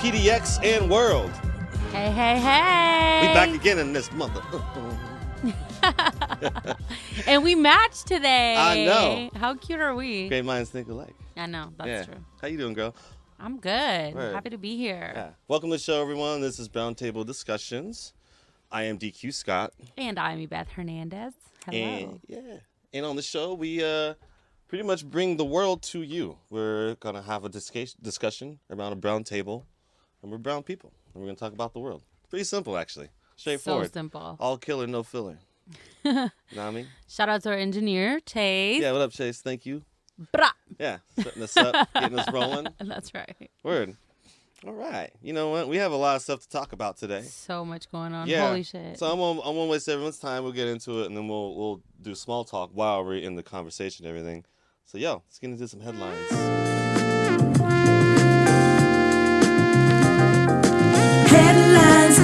PDX and world. Hey, hey, hey. We back again in this mother. And we matched today. I know. How cute are we? Great minds think alike. I know. That's true. How you doing, girl? I'm good. Word. Happy to be here. Yeah. Welcome to the show, everyone. This is Brown Table Discussions. I am DQ Scott. And I'm Beth Hernandez. Hello. And on the show, we pretty much bring the world to you. We're going to have a discussion around a brown table, and we're brown people. And we're going to talk about the world. Pretty simple, actually. Straightforward. So simple. All killer, no filler. You know what I mean? Shout out to our engineer, Chase. Yeah, what up, Chase? Thank you. Brah. Yeah, setting us up, getting us rolling. That's right. Word. All right. You know what? We have a lot of stuff to talk about today. So much going on. Yeah. Holy shit. So I won't waste everyone's time. We'll get into it, and then we'll do small talk while we're in the conversation and everything. So, let's get into some headlines. Headlines.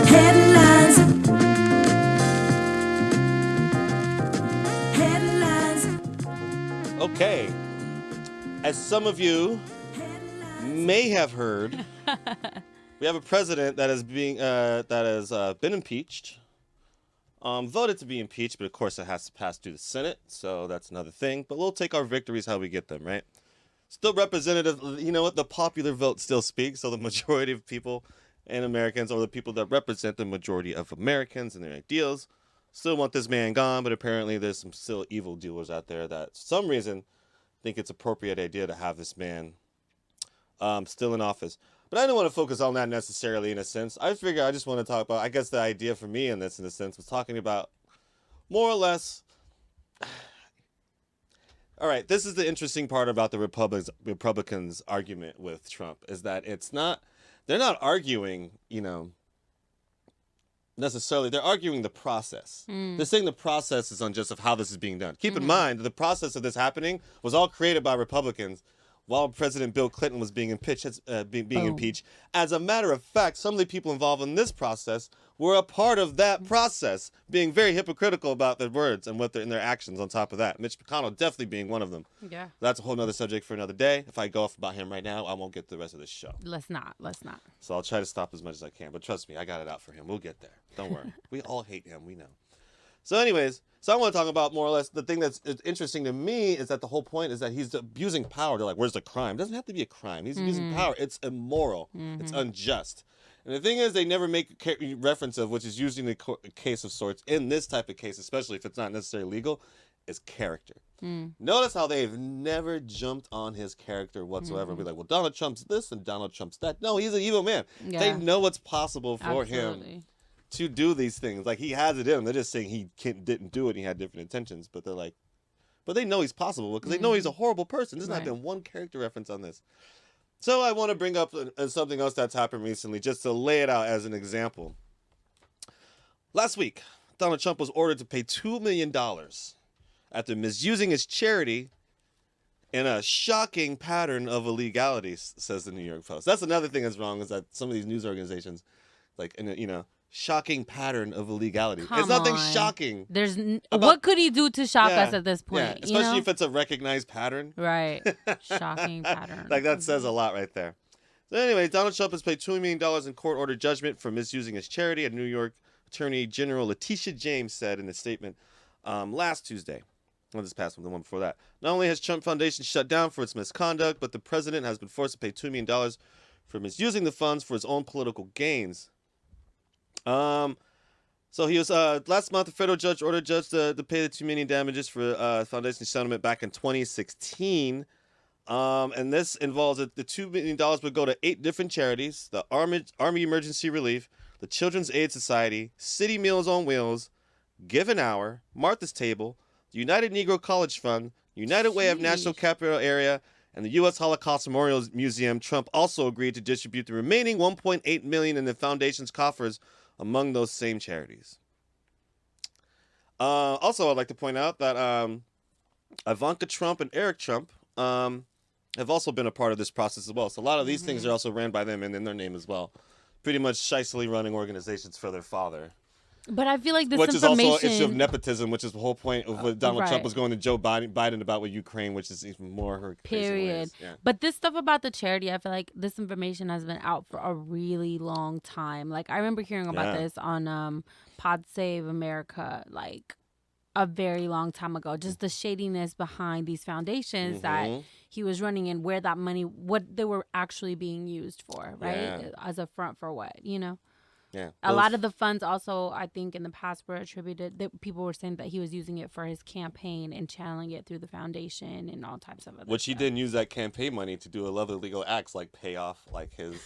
Headlines. Headlines. Okay. As some of you may have heard, we have a president that has been impeached, voted to be impeached, but of course it has to pass through the Senate, so that's another thing. But we'll take our victories how we get them, right? Still representative, you know what? The popular vote still speaks, so the majority of people and Americans, or the people that represent the majority of Americans and their ideals, still want this man gone, but apparently there's some still evil doers out there that, for some reason, think it's appropriate idea to have this man still in office. But I don't want to focus on that necessarily in a sense. I figure I just want to talk about, I guess the idea for me in this, in a sense, was talking about more or less. All right, this is the interesting part about the Republicans' argument with Trump, is that they're not arguing, necessarily. They're arguing the process. They're saying the process is unjust of how this is being done. Keep in mind, the process of this happening was all created by Republicans while President Bill Clinton was being impeached. As a matter of fact, some of the people involved in this process were a part of that process, being very hypocritical about their words and in their actions on top of that. Mitch McConnell definitely being one of them. Yeah. That's a whole nother subject for another day. If I go off about him right now, I won't get the rest of this show. Let's not. So I'll try to stop as much as I can. But trust me, I got it out for him. We'll get there. Don't worry. We all hate him. We know. So anyways, I want to talk about more or less the thing that's interesting to me is that the whole point is that he's abusing power. They're like, where's the crime? It doesn't have to be a crime. He's abusing power. It's immoral. It's unjust. And the thing is, they never make reference of, which is usually the case of sorts in this type of case, especially if it's not necessarily legal, is character. Notice how they've never jumped on his character whatsoever. Be like, well, Donald Trump's this and Donald Trump's that. No, he's an evil man. Yeah. They know what's possible for him to do these things. Like, he has it in him. They're just saying he didn't do it and he had different intentions. But they're like, but they know he's possible because they know he's a horrible person. There's not been one character reference on this. So I want to bring up something else that's happened recently, just to lay it out as an example. Last week, Donald Trump was ordered to pay $2 million after misusing his charity in a shocking pattern of illegality, says the New York Post. That's another thing that's wrong, is that some of these news organizations, like, shocking pattern of illegality. It's nothing shocking. What could he do to shock us at this point? Yeah, especially if it's a recognized pattern. Right. Shocking pattern. Like, that says a lot right there. So anyway, Donald Trump has paid $2 million in court-ordered judgment for misusing his charity, a New York Attorney General Letitia James said in a statement last Tuesday. Well, this past one, the one before that. Not only has Trump Foundation shut down for its misconduct, but the president has been forced to pay $2 million for misusing the funds for his own political gains. So he was last month, a federal judge ordered judge to pay the $2 million damages for foundation settlement back in 2016. And this involves the $2 million would go to 8 different charities: the Army Emergency Relief, the Children's Aid Society, City Meals on Wheels, Give an Hour, Martha's Table, the United Negro College Fund, United Way of National Capital Area, and the U.S. Holocaust Memorial Museum. Trump also agreed to distribute the remaining $1.8 million in the foundation's coffers among those same charities. Also, I'd like to point out that Ivanka Trump and Eric Trump have also been a part of this process as well. So a lot of these things are also ran by them and in their name as well. Pretty much shystily running organizations for their father. But I feel like this which is information... also an issue of nepotism, which is the whole point of what Donald Trump right. was going to Joe Biden about with Ukraine, which is even more her Period. Yeah. But this stuff about the charity, I feel like this information has been out for a really long time. Like, I remember hearing about this on Pod Save America, like a very long time ago. Just the shadiness behind these foundations that he was running and where that money, what they were actually being used for, right? Yeah. As a front for what, you know? Yeah. A lot of the funds also, I think, in the past were attributed that people were saying that he was using it for his campaign and channeling it through the foundation and all types of other Which he stuff. didn't use that campaign money to do other illegal acts like pay off like his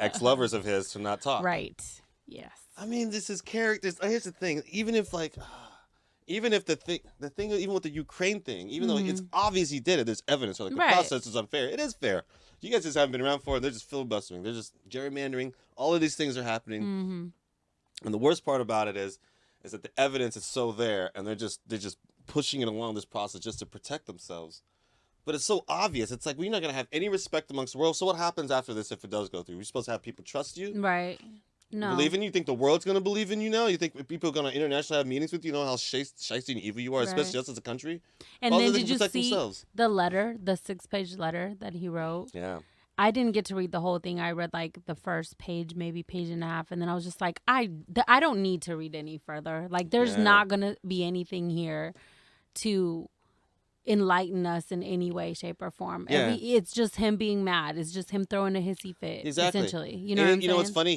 ex-lovers of his to not talk. Right. Yes. I mean, this is characters. Here's the thing. Even if the thing, even with the Ukraine thing, even though it's obvious he did it, there's evidence. So like the process is unfair. It is fair. You guys just haven't been around for it. They're just filibustering. They're just gerrymandering. All of these things are happening. And the worst part about it is that the evidence is so there, and they're just pushing it along this process just to protect themselves. But it's so obvious. It's like we're not gonna have any respect amongst the world. So what happens after this if it does go through? We're supposed to have people trust you, Right. No. believe in you. Think the world's gonna believe in you now? You think people are gonna internationally have meetings with you? Know how shiesty and evil you are, especially us as a country. And all then they did can you protect see themselves. the letter, the 6-page letter that he wrote? Yeah. I didn't get to read the whole thing. I read like the first page, maybe page and a half, and then I was just like, I don't need to read any further. Like, there's not gonna be anything here to enlighten us in any way, shape, or form. Yeah. It's just him being mad. It's just him throwing a hissy fit. Exactly. Essentially, you know what I'm you know what's saying? funny?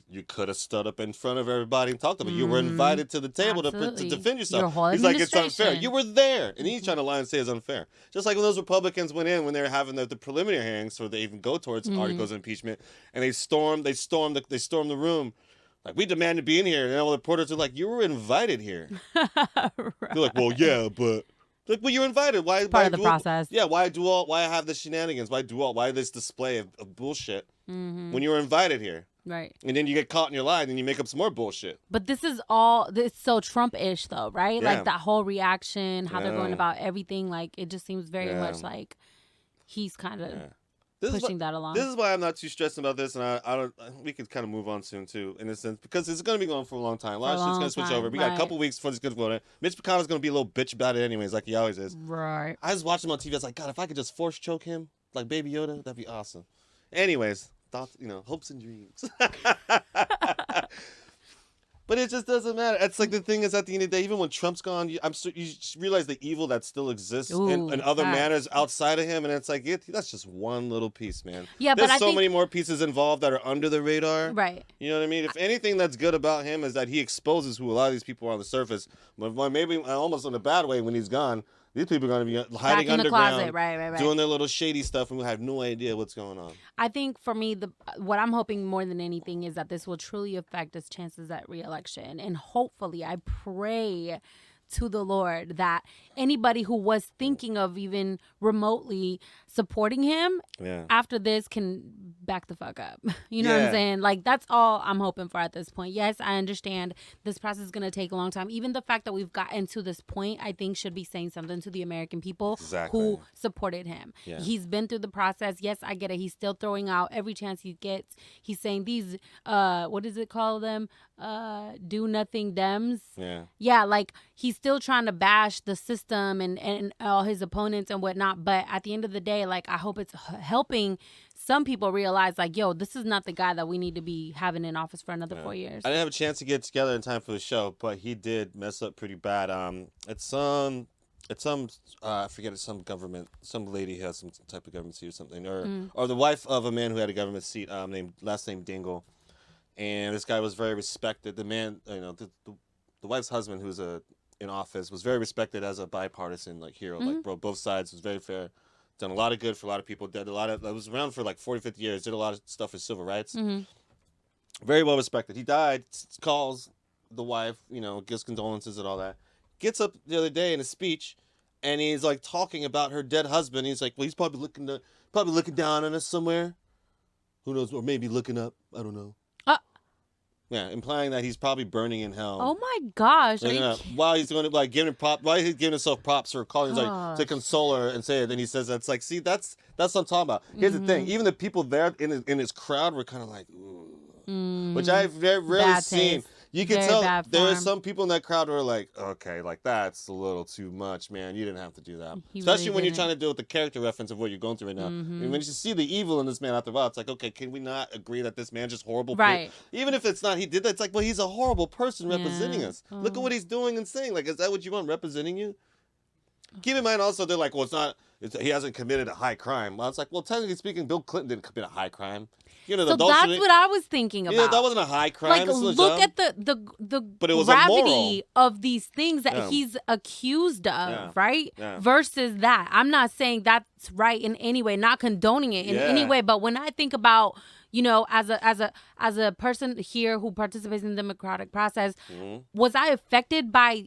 You could have stood up in front of everybody and talked about it. You were invited to the table to Absolutely. defend yourself. Your whole He's like, it's unfair. administration. You were there, and he's trying to lie and say it's unfair. Just like when those Republicans went in when they were having the preliminary hearings, so they even go towards articles of impeachment, and they stormed the room. Like, we demand to be in here, and all the reporters are like, you were invited here. Right. They're like, well, yeah, but. Like, well, you're invited. Why? Part of the process. Yeah, why have the shenanigans? Why this display of bullshit when you were invited here? Right. And then you get caught in your lie, and then you make up some more bullshit. But this is so Trump-ish, though, right? Yeah. Like, that whole reaction, how they're going Yeah. about everything, like, it just seems very Yeah. much like he's kind of This pushing that along. This is why I'm not too stressed about this, and I don't. We could kind of move on soon too, in a sense, because it's going to be going for a long time. A lot of shit's going to switch over. We got a couple weeks before this gets going. Mitch McConnell's going to be a little bitch about it anyways, like he always is. Right. I was watching him on TV. I was like, God, if I could just force choke him like Baby Yoda, that'd be awesome. Anyways, thoughts, hopes and dreams. But it just doesn't matter. It's like the thing is, at the end of the day, even when Trump's gone, you realize the evil that still exists in other manners outside of him, and it's like that's just one little piece, man. Yeah, there's but I so think... many more pieces involved that are under the radar. Right. You know what I mean? If anything that's good about him is that he exposes who a lot of these people are on the surface. But maybe almost in a bad way when he's gone. These people are going to be hiding Back in the underground, closet. Right. doing their little shady stuff, and we have no idea what's going on. I think for me, what I'm hoping more than anything is that this will truly affect his chances at re-election. And hopefully, I pray to the Lord that anybody who was thinking of even remotely supporting him after this can back the fuck up. You know what I'm saying? Like, that's all I'm hoping for at this point. Yes, I understand this process is going to take a long time. Even the fact that we've gotten to this point, I think should be saying something to the American people who supported him. Yeah. He's been through the process. Yes, I get it. He's still throwing out every chance he gets. He's saying these, what does it call them? Do nothing Dems. Yeah, like he's still trying to bash the system and all his opponents and whatnot. But at the end of the day, like, I hope it's helping some people realize, like, yo, this is not the guy that we need to be having in office for another 4 years. I didn't have a chance to get together in time for the show, but he did mess up pretty bad. It's some I forget, it's some government, some lady has some type of government seat or something, or the wife of a man who had a government seat, last name Dingle, and this guy was very respected. The man, the wife's husband, who's in office, was very respected as a bipartisan hero, like both sides, was very fair. Done a lot of good for a lot of people. Was around for like 40, 50 years. Did a lot of stuff for civil rights. Very well respected. He died. Calls the wife. Gives condolences and all that. Gets up the other day in a speech, and he's like talking about her dead husband. He's like, well, he's probably looking down on us somewhere. Who knows? Or maybe looking up. I don't know. Yeah, implying that he's probably burning in hell. Oh my gosh! While he's going to while he's giving himself props for calling to console her and say it, then he says that's like, see, that's what I'm talking about. Here's the thing: even the people there in his crowd were kind of like, ooh, which I've rarely seen. You can Very tell bad there are form. some people in that crowd who are like, okay, like that's a little too much, man. You didn't have to do that. He Especially really when you're didn't. trying to deal with the character reference of what you're going through right now. Mm-hmm. And when you see the evil in this man after a while, it's like, okay, can we not agree that this man's just horrible? Right. Even if it's not, he did that. It's like, well, he's a horrible person representing Yeah. us. Look at Oh. what he's doing and saying. Like, is that what you want representing you? Keep in mind also, they're like, well, he hasn't committed a high crime. Well, it's like, well, technically speaking, Bill Clinton didn't commit a high crime. You know, the So adultery. that's what I was thinking about. Yeah, that wasn't a high crime. Like, This was look dumb. at the But it was gravity of these things that Yeah. he's accused of, Yeah. right? Yeah. Versus that. I'm not saying that's right in any way, not condoning it in any Yeah. way. But when I think about, you know, as a person here who participates in the democratic process, Mhm. was I affected by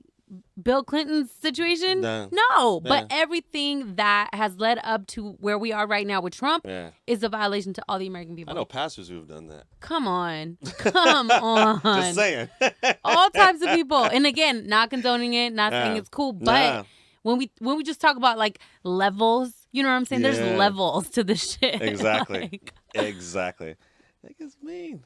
Bill Clinton's situation? No. But everything that has led up to where we are right now with Trump Yeah. is a violation to all the American I people. know pastors who have done that. Come on. Come on. Just saying. All types of people. And again, not condoning it, not saying Yeah. it's cool, but when we just talk about like levels, you know what I'm saying? Yeah. There's levels to this shit. Exactly. Like, Exactly. That gets mean.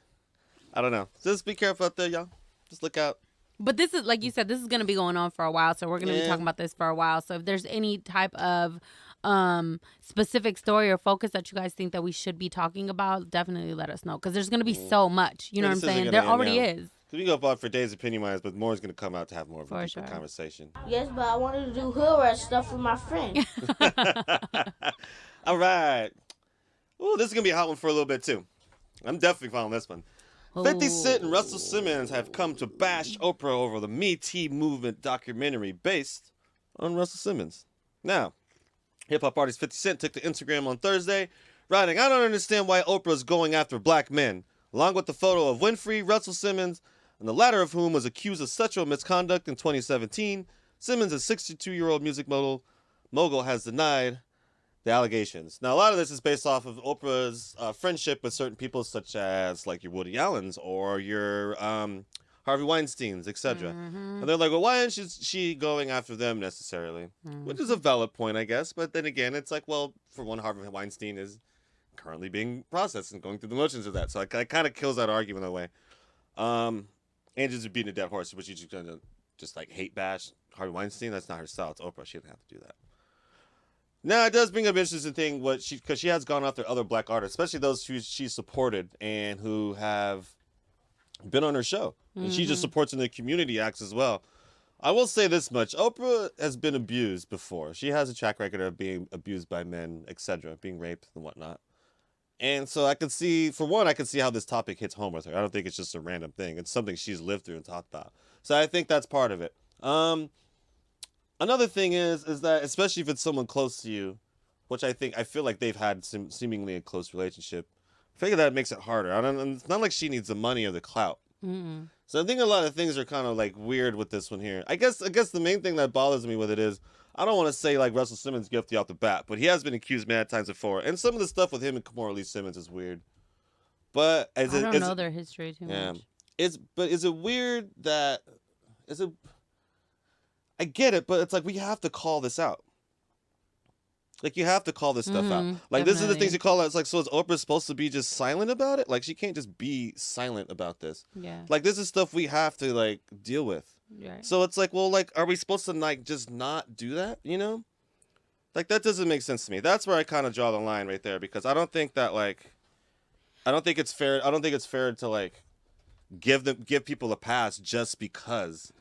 I don't know. Just be careful out there, y'all. Just look out. but this is, like you said, this is going to be going on for a while. So we're going to be talking about this for a while. So if there's any type of specific story or focus that you guys think that we should be talking about, definitely let us know. Because there's going to be so much. You know Yeah, what I'm this isn't saying? gonna There end already now. is. We go about for days opinion wise, but more is going to come out to have more of a For deeper sure. conversation. Yes, but I wanted to do hood rat stuff with my friend. All right. Ooh, this is going to be a hot one for a little bit, too. I'm definitely following this one. 50 Cent and Russell Simmons have come to bash Oprah over the Me Too movement documentary based on Russell Simmons. Now, hip-hop artist 50 Cent took to Instagram on Thursday, writing, "I don't understand why Oprah's going after black men," along with the photo of Winfrey, Russell Simmons, and the latter of whom was accused of sexual misconduct in 2017. Simmons, a 62-year-old music mogul, has denied the allegations. Now, a lot of this is based off of Oprah's friendship with certain people, such as like your Woody Allens or your Harvey Weinsteins, etc. And they're like, well, why isn't she going after them necessarily? Which is a valid point, I guess. But then again, it's like, well, for one, Harvey Weinstein is currently being processed and going through the motions of that. So it kind of kills that argument in a way. And just beating a dead horse, but she's going to just like hate bash Harvey Weinstein. That's not her style. It's Oprah. She doesn't have to do that. Now, it does bring up an interesting thing, because she has gone after other black artists, especially those who she supported and who have been on her show. And she just supports in the community acts as well. I will say this much. Oprah has been abused before. She has a track record of being abused by men, etc., being raped and whatnot. And so I can see how this topic hits home with her. I don't think it's just a random thing. It's something she's lived through and talked about. So I think that's part of it. Another thing is that, especially if it's someone close to you, which I feel like they've had seemingly a close relationship, I figure that makes it harder. It's not like she needs the money or the clout. So I think a lot of things are kind of like weird with this one here. I guess the main thing that bothers me with it is, I don't want to say like Russell Simmons guilty off the bat, but he has been accused mad times before, and some of the stuff with him and Kamora Lee Simmons is weird. But I don't know their history too much. Is it weird that I get it, but it's like we have to call this out. Like, you have to call this stuff out. Like, this is the things you call out. It's like, so is Oprah supposed to be just silent about it? Like, she can't just be silent about this. Yeah. Like, this is stuff we have to, like, deal with. Right. So it's like, well, like, are we supposed to, like, just not do that, you know? Like, that doesn't make sense to me. That's where I kind of draw the line right there, because I don't think that, like, I don't think it's fair to, like, give people a pass just because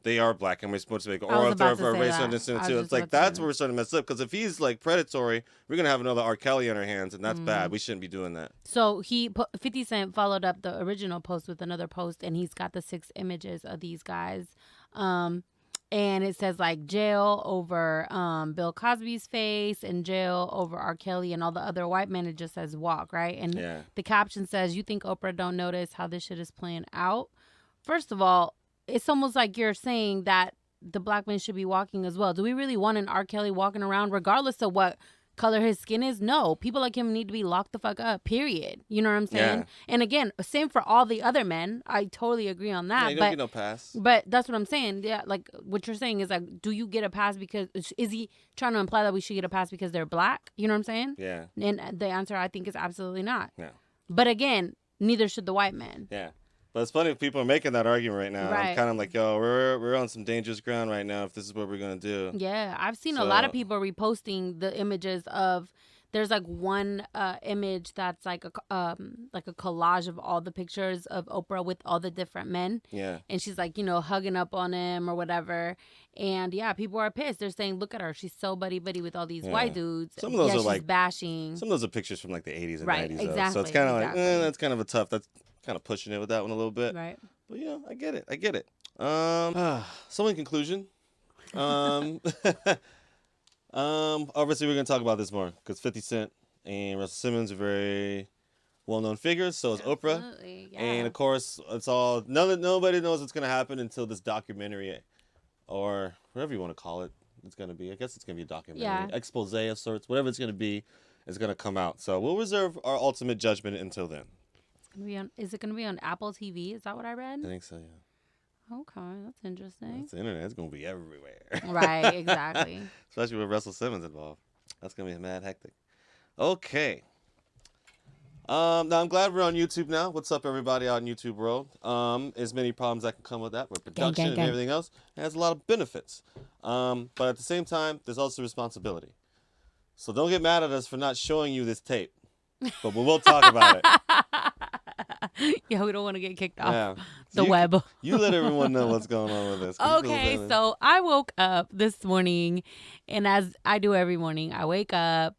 they are black and we're supposed to make, or if they're of a race understanding too. It's like, that's where we're starting to mess up, because if he's like predatory, we're gonna have another R. Kelly on our hands, and that's bad. We shouldn't be doing that. So 50 Cent followed up the original post with another post, and he's got the 6 images of these guys, and it says like jail over Bill Cosby's face and jail over R. Kelly and all the other white men. It just says walk, right? And the caption says, "You think Oprah don't notice how this shit is playing out?" First of all, it's almost like you're saying that the black men should be walking as well. Do we really want an R. Kelly walking around regardless of what color his skin is? No. People like him need to be locked the fuck up, period. You know what I'm saying? Yeah. And again, same for all the other men. I totally agree on that. Yeah, you don't get no pass. But that's what I'm saying. Yeah, like what you're saying is like, do you get a pass because, is he trying to imply that we should get a pass because they're black? You know what I'm saying? Yeah. And the answer I think is absolutely not. Yeah. But again, neither should the white men. Yeah. But it's funny if people are making that argument right now. Right. I'm kind of like, yo, we're on some dangerous ground right now if this is what we're going to do. Yeah, I've seen a lot of So- people reposting the images of. There's like one image that's like a collage of all the pictures of Oprah with all the different men, Yeah. and she's like, you know, hugging up on him or whatever. And yeah, people are pissed. They're saying, look at her, she's so buddy buddy with all these Yeah. white dudes. Some of those are she's like- bashing. Some of those are pictures from like the 80s and Right, 90s. Though. So exactly, it's kind of like, exactly. that's kind of a tough, that's kind of pushing it with that one a little bit. Right. But, you know, I get it. So in conclusion, obviously we're going to talk about this more because 50 Cent and Russell Simmons are very well-known figures. So is Oprah. Absolutely, yeah. And of course, it's all nobody knows what's going to happen until this documentary or whatever you want to call it. It's going to be. I guess it's going to be a documentary, Yeah. expose of sorts, whatever it's going to be, is going to come out. So we'll reserve our ultimate judgment until then. Is it going to be on Apple TV? Is that what I read? I think so. Yeah. Okay, that's interesting. It's the internet. It's going to be everywhere. Right, exactly. Especially with Russell Simmons involved. That's going to be mad hectic. Okay. Now I'm glad we're on YouTube now. What's up, everybody out in YouTube world? As many problems that can come with that, with production and everything else. It has a lot of benefits. But at the same time, there's also responsibility. So don't get mad at us for not showing you this tape. But we will talk about it. Yeah, we don't want to get kicked off Yeah. the You- web. You let everyone know what's going on with this. 'Cause people Okay, say- so I woke up this morning, and as I do every morning, I wake up,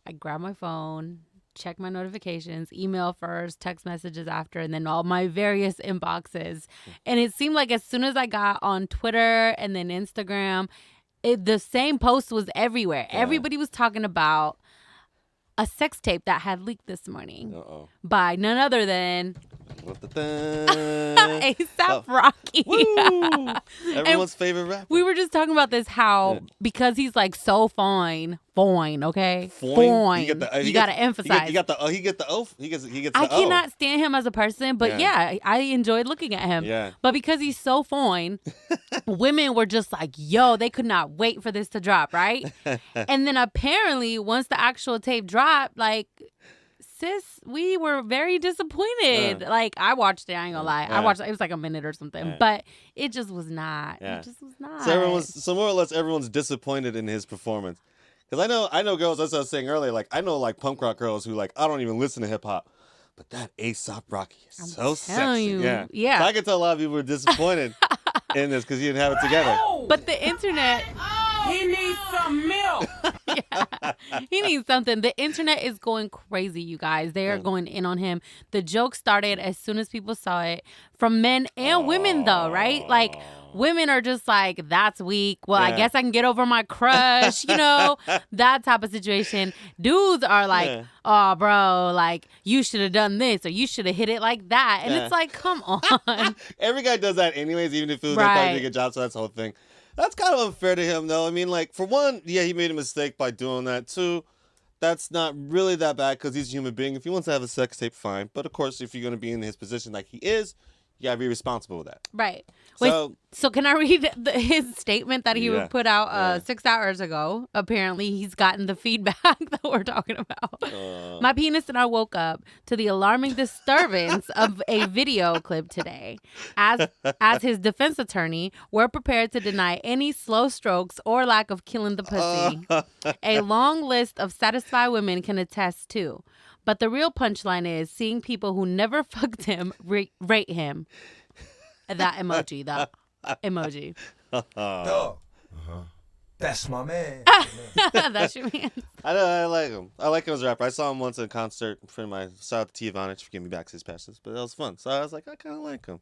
I grab my phone, check my notifications, email first, text messages after, and then all my various inboxes. And it seemed like as soon as I got on Twitter and then Instagram, the same post was everywhere. Yeah. Everybody was talking about a sex tape that had leaked this morning Uh-oh. by none other than A A$AP Rocky. Woo! Everyone's favorite rapper. We were just talking about this, how Yeah. because he's like so fine, okay, Foyne? You gotta emphasize. He get the oath. He gets the I O. cannot stand him as a person, but yeah, I enjoyed looking at him. Yeah. But because he's so fine, women were just like, yo, they could not wait for this to drop, right? And then apparently, once the actual tape dropped, like, sis, we were very disappointed. Like, I watched it, I ain't gonna lie. I watched it was like a minute or something, but it just was not. Yeah. It just was not. So more or less everyone's disappointed in his performance. Because I know girls, that's what I was saying earlier, like I know like punk rock girls who like I don't even listen to hip hop. But that A$AP Rocky is so telling sexy. you. Yeah. Yeah. So I can tell a lot of people were disappointed in this because you didn't have it together. But the internet, He needs some milk. he needs something. The internet is going crazy, you guys. They are going in on him. The joke started as soon as people saw it, from men and women, though, right? Like, women are just like, that's weak. Well, I Yeah. guess I can get over my crush, you know, that type of situation. Dudes are like, Yeah. oh, bro, like, you should have done this or you should have hit it like that. And Yeah. it's like, come on. Every guy does that anyways, even if it was probably did a good job, so that's the whole thing. That's kind of unfair to him, though. I mean, like, for one, yeah, he made a mistake by doing that. Two, that's not really that bad because he's a human being. If he wants to have a sex tape, fine. But, of course, if you're going to be in his position like he is, you got to be responsible with that. Right. Wait, So, so can I read his statement that he Yeah. put out Yeah. 6 hours ago? Apparently, he's gotten the feedback that we're talking about. My penis and I woke up to the alarming disturbance of a video clip today. As his defense attorney, we're prepared to deny any slow strokes or lack of killing the pussy. A long list of satisfied women can attest to. But the real punchline is seeing people who never fucked him rate him. That emoji, that emoji. Dog. That's my man. That's your man. I like him. I like him as a rapper. I saw him once in a concert. A friend of mine, shout out to T. Vonich for giving me back his passes. But that was fun. So I was like, I kind of like him.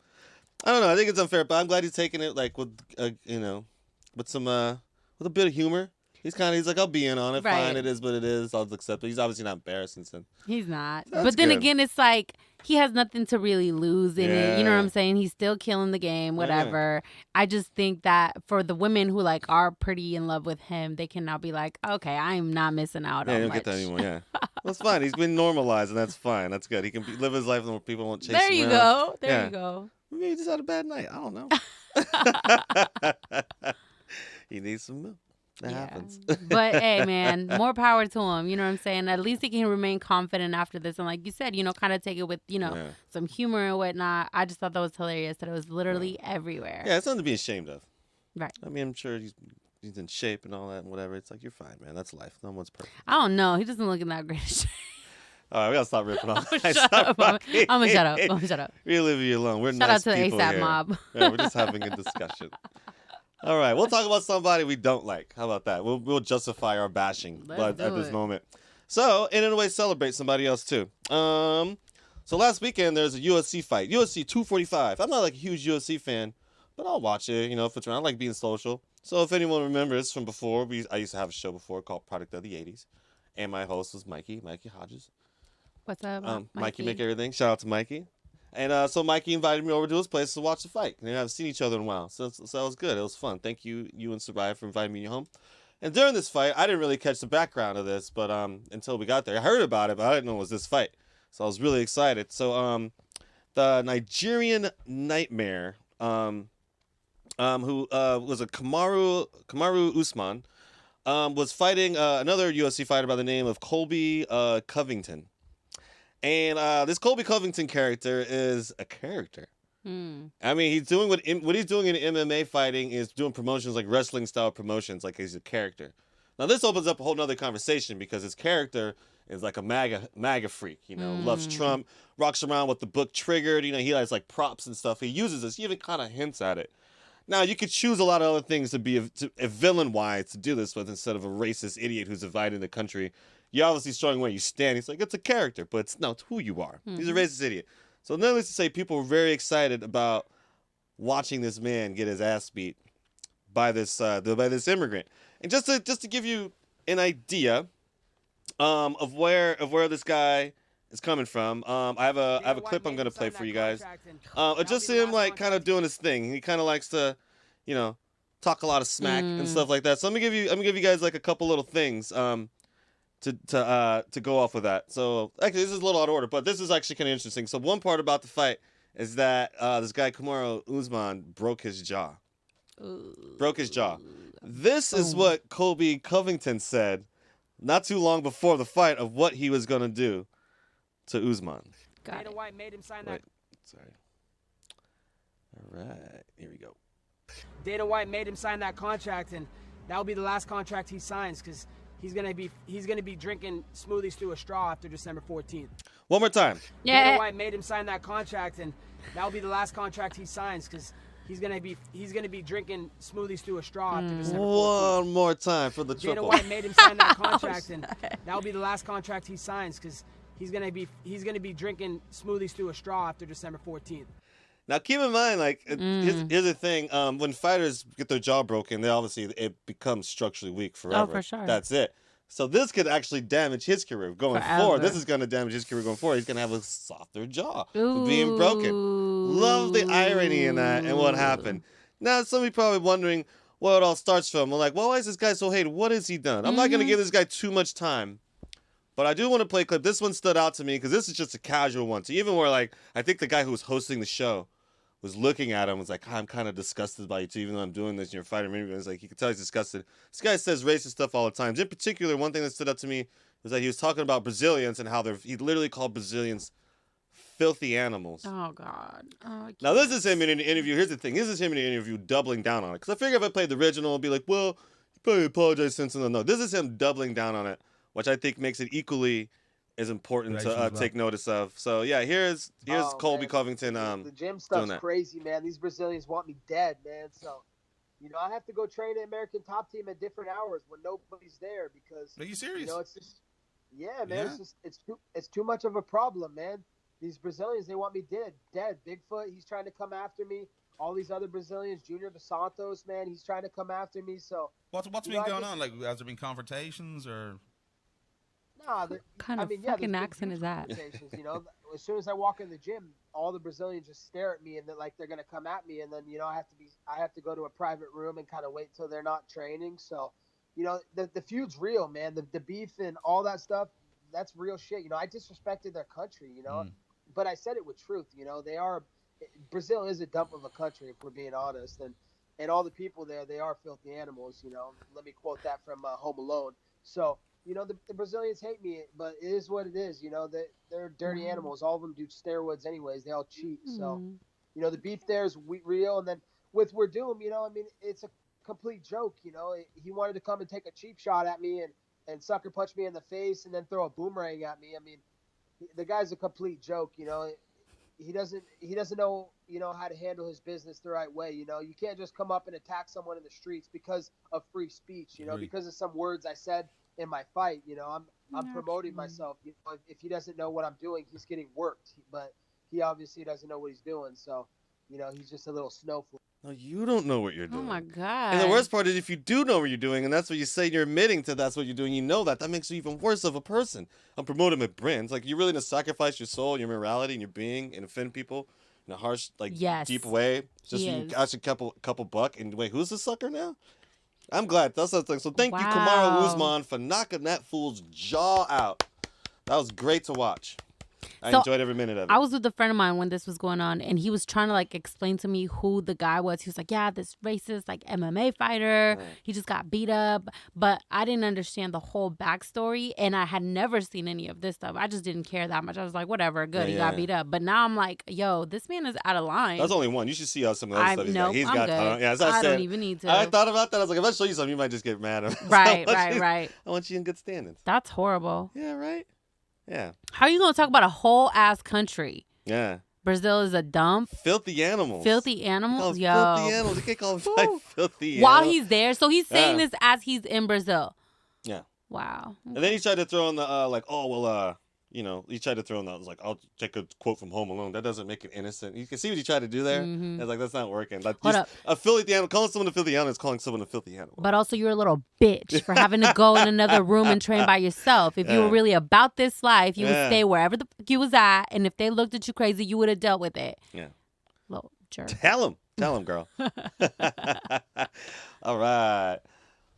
I don't know. I think it's unfair, but I'm glad he's taking it like with, with some, with a bit of humor. He's like, I'll be in on it. Right. Fine, it is what it is. I'll accept it. He's obviously not embarrassing. So. He's not. That's But then good. again, it's like he has nothing to really lose in it. You know what I'm Yeah. saying? He's still killing the game, whatever. I just think that for the women who like are pretty in love with him, they can now be like, okay, I'm not missing out Yeah, on you don't much. get that anymore. Yeah, that's fine. He's been normalized, and that's fine. That's good. He can live his life, and people won't chase There him you around. go. There Yeah. you go. Maybe he just had a bad night. I don't know. He needs some milk. That happens. But hey, man, more power to him. You know what I'm saying? At least he can remain confident after this. And like you said, kind of take it with, Yeah. some humor and whatnot. I just thought that was hilarious that it was literally everywhere. Yeah, it's nothing to be ashamed of. Right. I mean, I'm sure he's in shape and all that and whatever. It's like, you're fine, man. That's life. No one's perfect. I don't know. He doesn't look in that great shape. All right, we gotta stop ripping on. Shut up. I'm gonna shut up. I'm gonna shut up. We leave you alone. We're Shout nice out to the people ASAP here. mob. Yeah, we're just having a discussion. All right, we'll talk about somebody we don't like. How about that? We'll justify our bashing, Let's at do this it. moment. So, and in a way, celebrate somebody else too. So last weekend there's a UFC fight, UFC 245. I'm not like a huge UFC fan, but I'll watch it. If it's around. I like being social. So if anyone remembers from before, I used to have a show before called Product of the 80s, and my host was Mikey Hodges. What's up, Mikey Make Everything. Shout out to Mikey. And so Mikey invited me over to his place to watch the fight. And we haven't seen each other in a while. So that was good. It was fun. Thank you and Soraya, for inviting me home. And during this fight, I didn't really catch the background of this, but until we got there. I heard about it, but I didn't know it was this fight. So I was really excited. So the Nigerian Nightmare, who was a Kamaru Usman, was fighting another UFC fighter by the name of Colby Covington. And this Colby Covington character is a character. I mean, he's doing what he's doing in MMA fighting is doing promotions like wrestling style promotions, like he's a character. Now this opens up a whole nother conversation because his character is like a MAGA freak, loves Trump, rocks around with the book Triggered, he has like props and stuff. He uses this, he even kind of hints at it. Now you could choose a lot of other things to be a villain-wise to do this with instead of a racist idiot who's dividing the country. You're obviously showing where you stand. He's like, it's a character, but it's who you are. He's a racist idiot. So needless to say, people were very excited about watching this man get his ass beat by this immigrant. And just to give you an idea of where this guy is coming from, I have a clip I'm gonna play for you guys. Just him like kind of doing his thing. He kind of likes to, talk a lot of smack and stuff like that. So I'm gonna give you guys like a couple little things. To go off with that. So actually, this is a little out of order, but this is actually kind of interesting. So one part about the fight is that this guy Kamaru Usman broke his jaw. This is what Colby Covington said not too long before the fight of what he was gonna do to Usman. Got it. White made him sign that. Wait, sorry. All right, here we go. Dana White made him sign that contract, and that'll be the last contract he signs because he's gonna be drinking smoothies through a straw after December 14th. One more time. Yeah. Dana White made him sign that contract, and that'll be the last contract he signs because he's gonna be drinking smoothies through a straw after December 14th. One more time for the Dana triple. White made him sign that contract, and that'll be the last contract he signs because he's gonna be drinking smoothies through a straw after December 14th. Now, keep in mind, here's the thing. When fighters get their jaw broken, it becomes structurally weak forever. Oh, for sure. That's it. So this could actually damage his career going forward. This is going to damage his career going forward. He's going to have a softer jaw for being broken. Love the irony in that and what happened. Now, some of you probably wondering where it all starts from. We're like, well, why is this guy so hated? What has he done? I'm not going to give this guy too much time. But I do want to play a clip. This one stood out to me because this is just a casual one. So even where, I think the guy who was hosting the show was looking at him, was like, I'm kind of disgusted by you too, even though I'm doing this and you're fighting me. It's like, you can tell he's disgusted. This guy says racist stuff all the time. In particular, one thing that stood out to me was that he was talking about Brazilians and how he literally called Brazilians filthy animals. Oh, God. Oh, now, this is him in an interview. Here's the thing. This is him in an interview doubling down on it. Because I figure if I played the original, I'd be like, well, you probably apologize since then. No, this is him doubling down on it, which I think makes it equally as important to take notice of. So, yeah, here's Colby Covington. The gym stuff's crazy, man. These Brazilians want me dead, man. So, I have to go train an American top team at different hours when nobody's there because. Are you serious? It's just, yeah, man. Yeah? It's too much of a problem, man. These Brazilians, they want me dead. Bigfoot, he's trying to come after me. All these other Brazilians, Junior dos Santos, man, he's trying to come after me. So what's been going on? Like, has there been confrontations or? Nah, kind of fucking accent is that? As soon as I walk in the gym, all the Brazilians just stare at me and they're gonna come at me, and then I have to go to a private room and kind of wait till they're not training. So, the feud's real, man. The beef and all that stuff, that's real shit. I disrespected their country, but I said it with truth. Brazil is a dump of a country if we're being honest, and and all the people there, they are filthy animals. Let me quote that from Home Alone. So the Brazilians hate me, but it is what it is. They're dirty animals. All of them do steroids anyways. They all cheat. So the beef there is real. And then with Werdum, it's a complete joke. He wanted to come and take a cheap shot at me and sucker punch me in the face and then throw a boomerang at me. The guy's a complete joke. He doesn't know how to handle his business the right way. You can't just come up and attack someone in the streets because of free speech. Because of some words I said in my fight. I'm promoting myself. If he doesn't know what I'm doing, he's getting worked. But he obviously doesn't know what he's doing. So he's just a little snowflake. No, you don't know what you're doing. Oh my God. And the worst part is if you do know what you're doing, and that's what you say, you're admitting to that's what you're doing, that makes you even worse of a person. I'm promoting my brands. Like, you're really going to sacrifice your soul, your morality, and your being, and offend people in a harsh, deep way, just so you catch a couple buck. And wait, who's the sucker now? I'm glad. That's the thing. So thank you, Kamaru Usman, for knocking that fool's jaw out. That was great to watch. I enjoyed every minute of it. I was with a friend of mine when this was going on, and he was trying to explain to me who the guy was. He was like, yeah, this racist MMA fighter. Right. He just got beat up. But I didn't understand the whole backstory, and I had never seen any of this stuff. I just didn't care that much. I was like, whatever, good, he got beat up. But now I'm like, yo, this man is out of line. That's only one. You should see how some of the other stuff he's got. Good. As I said, don't even need to. I thought about that. I was like, if I show you something, you might just get mad at him. Right. I want you in good standings. That's horrible. Yeah, right? Yeah. How are you going to talk about a whole ass country? Yeah. Brazil is a dump. Filthy animals. Filthy animals? Yo. Filthy animals. You can't call them filthy animals. While he's there. So he's saying this as he's in Brazil. Yeah. Wow. Okay. And then he tried to throw in the, he tried to throw in that, I'll take a quote from Home Alone. That doesn't make it innocent. You can see what he tried to do there. Mm-hmm. It's that's not working. Hold up. A filthy animal, calling someone a filthy animal is calling someone a filthy animal. But also, you're a little bitch for having to go in another room and train by yourself. If you were really about this life, you would stay wherever the fuck you was at. And if they looked at you crazy, you would have dealt with it. Yeah. Little jerk. Tell him, girl. All right.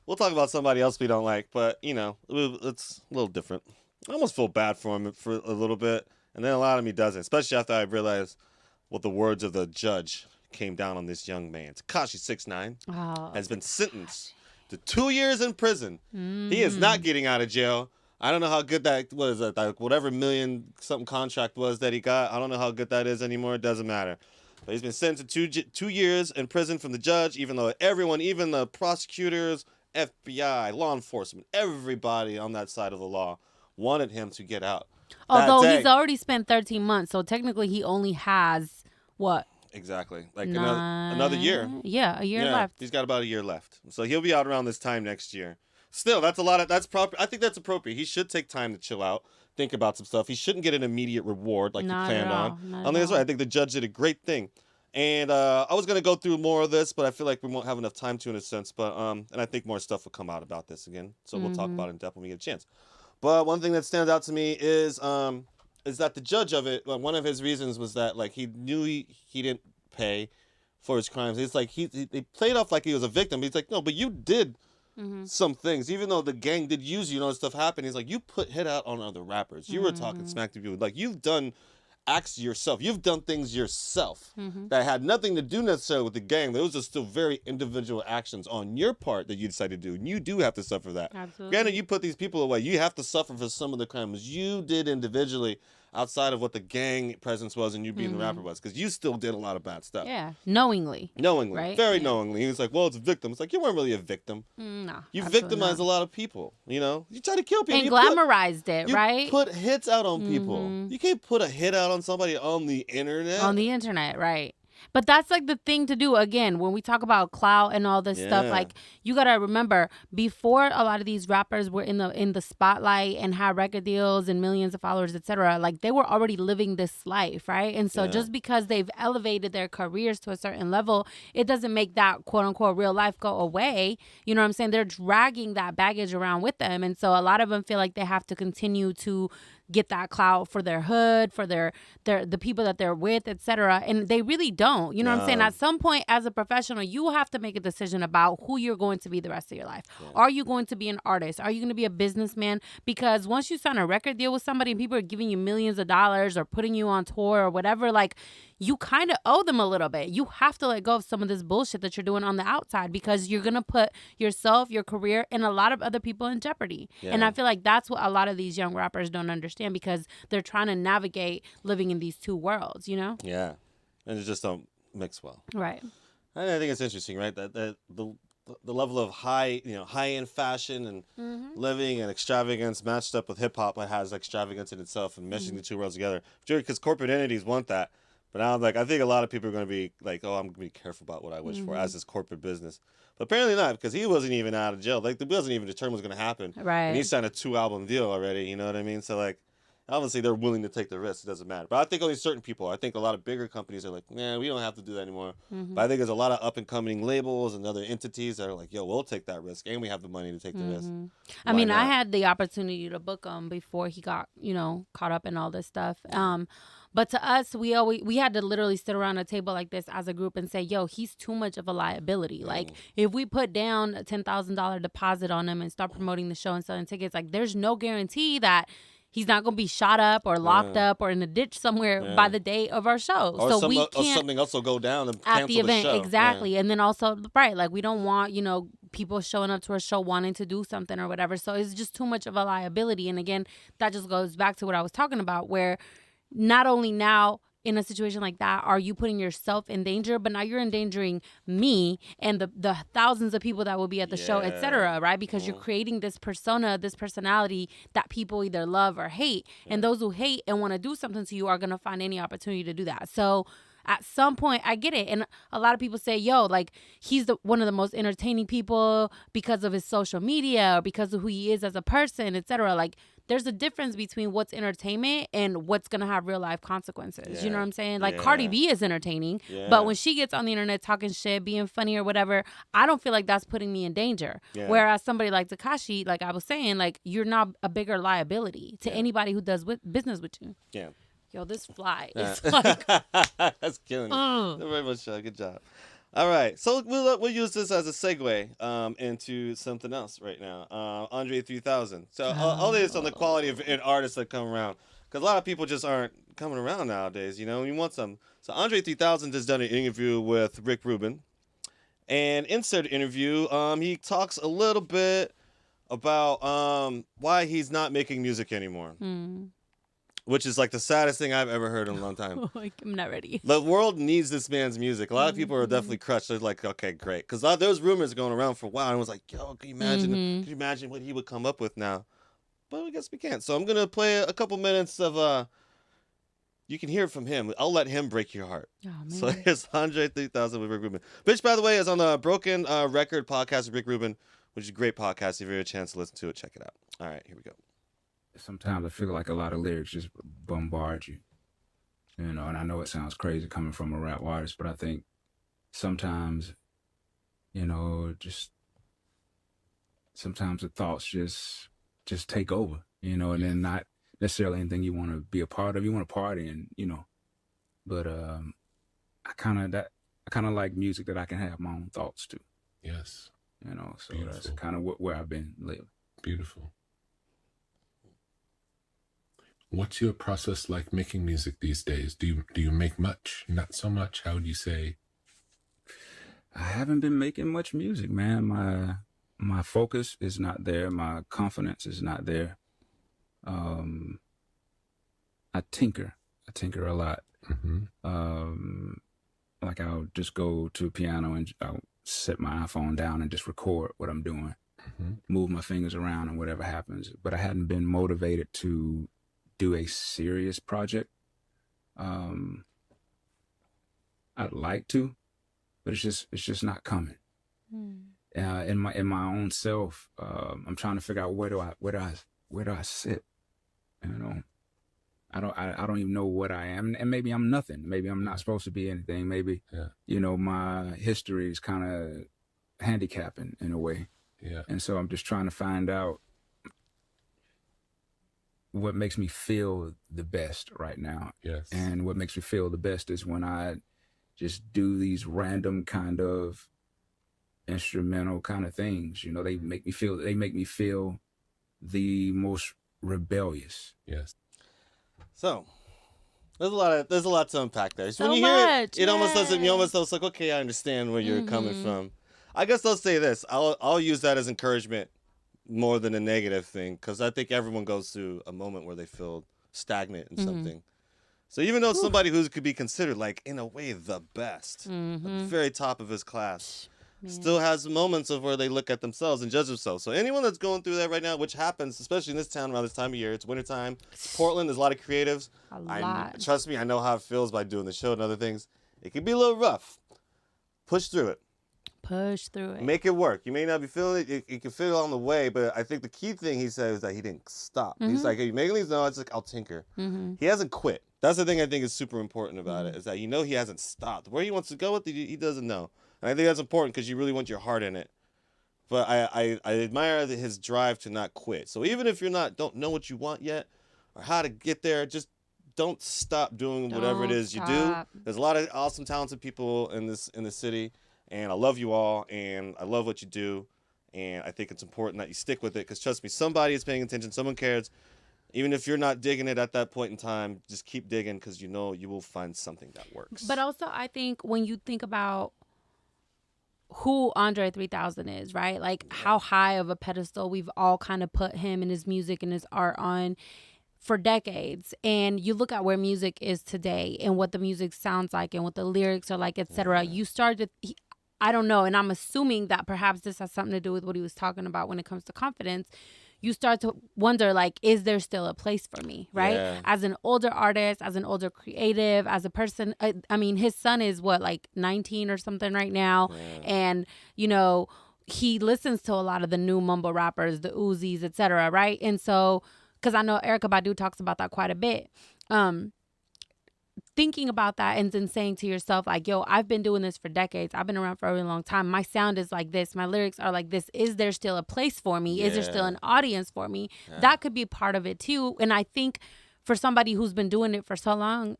We'll talk about somebody else we don't like, but, it's a little different. I almost feel bad for him for a little bit, and then a lot of me doesn't, especially after I realized what the words of the judge came down on this young man. Tekashi 6ix9ine has been sentenced to 2 years in prison. He is not getting out of jail. I don't know how good that was, whatever million-something contract was that he got. I don't know how good that is anymore. It doesn't matter. But he's been sentenced to 2 years in prison from the judge, even though everyone, even the prosecutors, FBI, law enforcement, everybody on that side of the law wanted him to get out. Although he's already spent 13 months, so technically he only has, what? Exactly. Another year. Yeah, a year left. He's got about a year left. So he'll be out around this time next year. Still, that's proper. I think that's appropriate. He should take time to chill out, think about some stuff. He shouldn't get an immediate reward like he planned on. I think the judge did a great thing. And I was going to go through more of this, but I feel like we won't have enough time to in a sense. But and I think more stuff will come out about this again. So we'll talk about it in depth when we get a chance. But one thing that stands out to me is that the judge of it, one of his reasons was that he knew he didn't pay for his crimes. It's they played off like he was a victim. He's like, no, but you did some things, even though the gang did use you, stuff happened. He's like, you put hit out on other rappers. You were talking smack to people. You've done acts yourself. You've done things yourself that had nothing to do necessarily with the gang. Those are still very individual actions on your part that you decided to do, and you do have to suffer that. Absolutely. Granted, you put these people away. You have to suffer for some of the crimes you did individually outside of what the gang presence was and you being the rapper was, because you still did a lot of bad stuff. Yeah, knowingly. Right? Very knowingly. He was like, well, it's a victim. It's like, you weren't really a victim. No, you victimized a lot of people, You tried to kill people. And glamorized it, right? You put hits out on people. You can't put a hit out on somebody on the internet. On the internet, right. But that's the thing to do. Again, when we talk about clout and all this stuff, you got to remember, before a lot of these rappers were in the spotlight and had record deals and millions of followers, etc., they were already living this life, right? And so just because they've elevated their careers to a certain level, it doesn't make that quote unquote real life go away. You know what I'm saying? They're dragging that baggage around with them. And so a lot of them feel like they have to continue to get that clout for their hood, for the people that they're with, etc. And they really don't. You know what I'm saying? At some point, as a professional, you have to make a decision about who you're going to be the rest of your life. Yeah. Are you going to be an artist? Are you going to be a businessman? Because once you sign a record deal with somebody and people are giving you millions of dollars or putting you on tour or whatever, like, you kind of owe them a little bit. You have to let go of some of this bullshit that you're doing on the outside, because you're going to put yourself, your career, and a lot of other people in jeopardy. Yeah. And I feel like that's what a lot of these young rappers don't understand, because they're trying to navigate living in these two worlds, you know? Yeah. And it just don't mix well. Right. And I think it's interesting, right? That the level of high-end fashion and living and extravagance matched up with hip-hop has extravagance in itself, and meshing the two worlds together. Because corporate entities want that. But now, I think a lot of people are going to be like, oh, I'm going to be careful about what I wish for as this corporate business. But apparently not, because he wasn't even out of jail. Like, it wasn't even determined what was going to happen. Right. And he signed a 2-album deal already, you know what I mean? So, obviously they're willing to take the risk. It doesn't matter. But I think only certain people. I think a lot of bigger companies are like, nah, we don't have to do that anymore. But I think there's a lot of up-and-coming labels and other entities that are like, yo, we'll take that risk, and we have the money to take the risk. I mean, I had the opportunity to book him before he got, caught up in all this stuff. But to us, we had to literally sit around a table like this as a group and say, yo, he's too much of a liability. Like, if we put down a $10,000 deposit on him and start promoting the show and selling tickets, like, there's no guarantee that he's not going to be shot up or locked up or in a ditch somewhere by the day of our show. Or so we can't, or something else will go down and at the event. show. Exactly. Yeah. And then also, right, like, we don't want, people showing up to our show wanting to do something or whatever. So it's just too much of a liability. And again, that just goes back to what I was talking about, where not only now in a situation like that are you putting yourself in danger, but now you're endangering me and the thousands of people that will be at the show, etc., right? Because you're creating this persona, this personality that people either love or hate. And those who hate and want to do something to you are going to find any opportunity to do that. So at some point, I get it. And a lot of people say, yo, like, he's one of the most entertaining people because of his social media or because of who he is as a person, etc. Like, there's a difference between what's entertainment and what's going to have real life consequences. Yeah. You know what I'm saying? Like, Cardi B is entertaining, but when she gets on the internet talking shit, being funny or whatever, I don't feel like that's putting me in danger. Yeah. Whereas somebody like Tekashi, like I was saying, like, you're not a bigger liability to anybody who does business with you. Yeah. Yo, this fly is like... That's killing it. Very much so. Good job. All right. So we'll use this as a segue into something else right now. Andre 3000. So all this on the quality of artists that come around. Because a lot of people just aren't coming around nowadays, You want some. So Andre 3000 has done an interview with Rick Rubin. And in said interview, he talks a little bit about why he's not making music anymore. Which is like the saddest thing I've ever heard in a long time. Like, I'm not ready. The world needs this man's music. A lot of people are definitely crushed. They're like, okay, great. Because those rumors going around for a while. And I was like, yo, can you imagine? Can you imagine what he would come up with now? But I guess we can't. So I'm going to play a couple minutes of, you can hear it from him. I'll let him break your heart. Oh, man. So here's Andre 3000 with Rick Rubin. Which, by the way, is on the Broken Record podcast with Rick Rubin, which is a great podcast. If you have a chance to listen to it, check it out. All right, here we go. Sometimes I feel like a lot of lyrics just bombard you, and I know it sounds crazy coming from a rap artist, but I think sometimes, sometimes the thoughts just take over, and then not necessarily anything you want to be a part of. You want to party and, but I kind of like music that I can have my own thoughts to. Yes. So beautiful. That's kind of where I've been lately. Beautiful. What's your process like making music these days? Do you make much? Not so much? How would you say? I haven't been making much music, man. My focus is not there. My confidence is not there. I tinker a lot. Like, I'll just go to a piano and I'll set my iPhone down and just record what I'm doing. Move my fingers around and whatever happens. But I hadn't been motivated to do a serious project. I'd like to, but it's just not coming. In my own self, I'm trying to figure out where do I sit. I don't even know what I am, and maybe I'm nothing. Maybe I'm not supposed to be anything. Maybe my history is kind of handicapping in a way. Yeah. And so I'm just trying to find out what makes me feel the best right now. Yes. And what makes me feel the best is when I just do these random kind of instrumental kind of things. You know, they make me feel the most rebellious. Yes. So there's a lot to unpack there. So when you hear much, it almost doesn't. You yeah. almost it's like, okay, I understand where you're coming from. I guess I'll say this. I'll use that as encouragement more than a negative thing, because I think everyone goes through a moment where they feel stagnant in something. So even though somebody who could be considered like in a way the best, at the very top of his class, still has moments of where they look at themselves and judge themselves. So anyone that's going through that right now, which happens, especially in this town around this time of year, it's wintertime. Portland, there's a lot of creatives. Trust me, I know how it feels by doing the show and other things. It can be a little rough. Push through it. Push through it. Make it work. You may not be feeling it. You can feel it on the way, but I think the key thing he said is that he didn't stop. He's like, hey, you making these notes? Like, I'll tinker. He hasn't quit. That's the thing I think is super important about it, is that he hasn't stopped. Where he wants to go with it, he doesn't know. And I think that's important because you really want your heart in it. But I admire his drive to not quit. So even if don't know what you want yet or how to get there, just don't stop doing whatever it is you do. There's a lot of awesome, talented people in this city. And I love you all, and I love what you do, and I think it's important that you stick with it, because trust me, somebody is paying attention, someone cares. Even if you're not digging it at that point in time, just keep digging, because you know you will find something that works. But also, I think when you think about who Andre 3000 is, right? Like how high of a pedestal we've all kind of put him and his music and his art on for decades, and you look at where music is today and what the music sounds like and what the lyrics are like, etc. You start to I don't know, and I'm assuming that perhaps this has something to do with what he was talking about when it comes to confidence. You start to wonder, like, is there still a place for me, right? Yeah. As an older artist, as an older creative, as a person. I mean, his son is what, like 19 or something right now, and you know, he listens to a lot of the new mumble rappers, the Uzis, etc. Right? And so, because I know Erykah Badu talks about that quite a bit. Thinking about that and then saying to yourself, like, yo, I've been doing this for decades. I've been around for a really long time. My sound is like this. My lyrics are like this. Is there still a place for me? Is there still an audience for me? That could be part of it too. And I think for somebody who's been doing it for so long,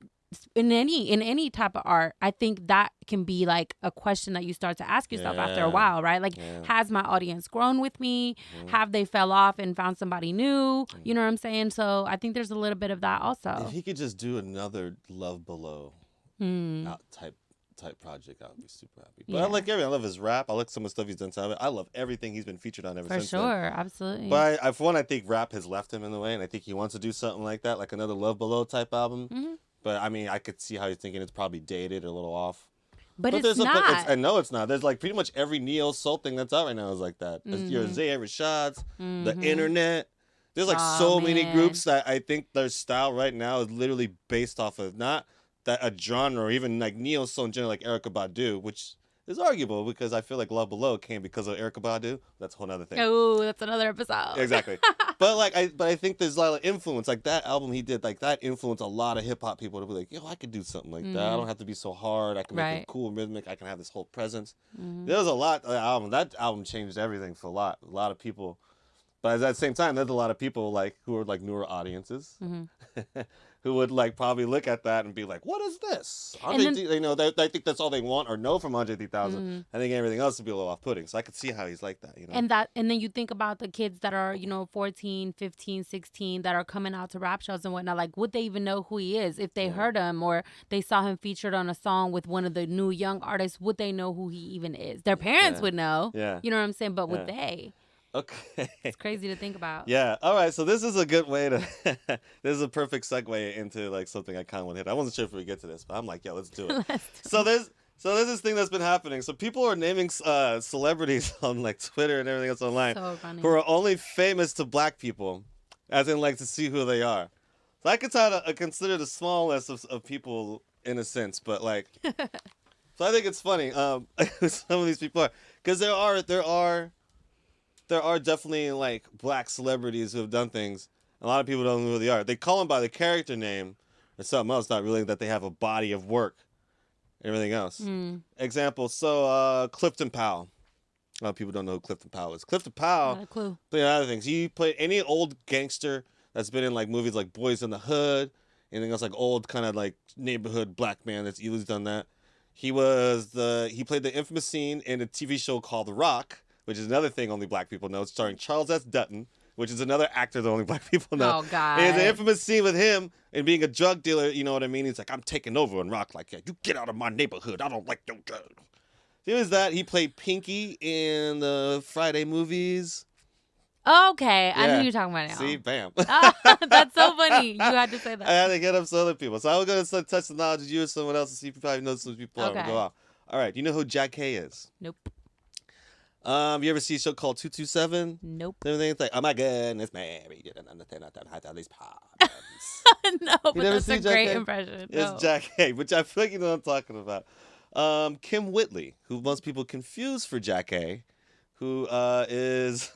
in any type of art, I think that can be like a question that you start to ask yourself after a while, right? Like, has my audience grown with me? Have they fell off and found somebody new? You know what I'm saying? So I think there's a little bit of that also. If he could just do another Love Below type project, I would be super happy. But I like everything. I love his rap. I like some of the stuff he's done to it. I love everything he's been featured on ever since. For sure, then. Absolutely. But for one, I think rap has left him in the way, and I think he wants to do something like that, like another Love Below type album. But I mean, I could see how he's thinking it's probably dated or a little off. But it's not. I know it's not. There's like pretty much every neo soul thing that's out right now is like that. Your Zay Rashad's, the internet. There's like so many groups that I think their style right now is literally based off of not that a genre or even like neo soul in general, like Erykah Badu, which is arguable because I feel like Love Below came because of Erykah Badu. That's a whole other thing. Oh, that's another episode. Exactly. But I think there's a lot of influence. Like that album he did, like that influenced a lot of hip hop people to be like, yo, I could do something like that. I don't have to be so hard. I can make it cool, rhythmic. I can have this whole presence. There was a lot of album. That album changed everything for a lot of people. But at the same time, there's a lot of people like who are like newer audiences who would like probably look at that and be like, "What is this?" I think that's all they want or know from Andre 3000. I think everything else would be a little off-putting. So I could see how he's like that, you know. And then you think about the kids that are 14, 15, 16 that are coming out to rap shows and whatnot. Like, would they even know who he is if they heard him or they saw him featured on a song with one of the new young artists? Would they know who he even is? Their parents would know. Yeah. You know what I'm saying? But would they? Okay. It's crazy to think about. Yeah. All right. So this is a good way to. This is a perfect segue into like something I kind of want to hit. I wasn't sure if we get to this, but I'm like, yeah, let's do it. So there's this thing that's been happening. So people are naming celebrities on like Twitter and everything else online who are only famous to black people, as in like to see who they are. So I consider the small list of people in a sense, but like, so I think it's funny. Some of these people are because there are definitely like black celebrities who have done things. A lot of people don't know who they are. They call them by the character name or something else, not really that they have a body of work. Everything else. Example, so Clifton Powell. A lot of people don't know who Clifton Powell is. Clifton Powell, not a clue. but other things. He played any old gangster that's been in like movies like Boys in the Hood. Anything else like old kind of like neighborhood black man that's Eli's done that. He played the infamous scene in a TV show called The Rock, which is another thing only black people know. It's starring Charles S. Dutton, which is another actor that only black people know. Oh, God. And it's an infamous scene with him and being a drug dealer, you know what I mean? He's like, I'm taking over on Rock like, yeah, you get out of my neighborhood. I don't like no drugs. It was that. He played Pinky in the Friday movies. Okay, I knew Yeah. you were talking about it now. See, bam. That's so funny. You had to say that. I had to get up some other people. So I was going to touch the knowledge of you or someone else and see if you probably know some people. Okay. Go out. All right. You know who Jackèe is? Nope. You ever see a show called 227? Nope. Everything it's like, oh my goodness, Mary, you didn't understand how to these problems. No, but never that's a seen great Jackèe? impression. It's No. Jackèe, which I feel like you know what I'm talking about. Kim Whitley, who most people confuse for Jackèe, who is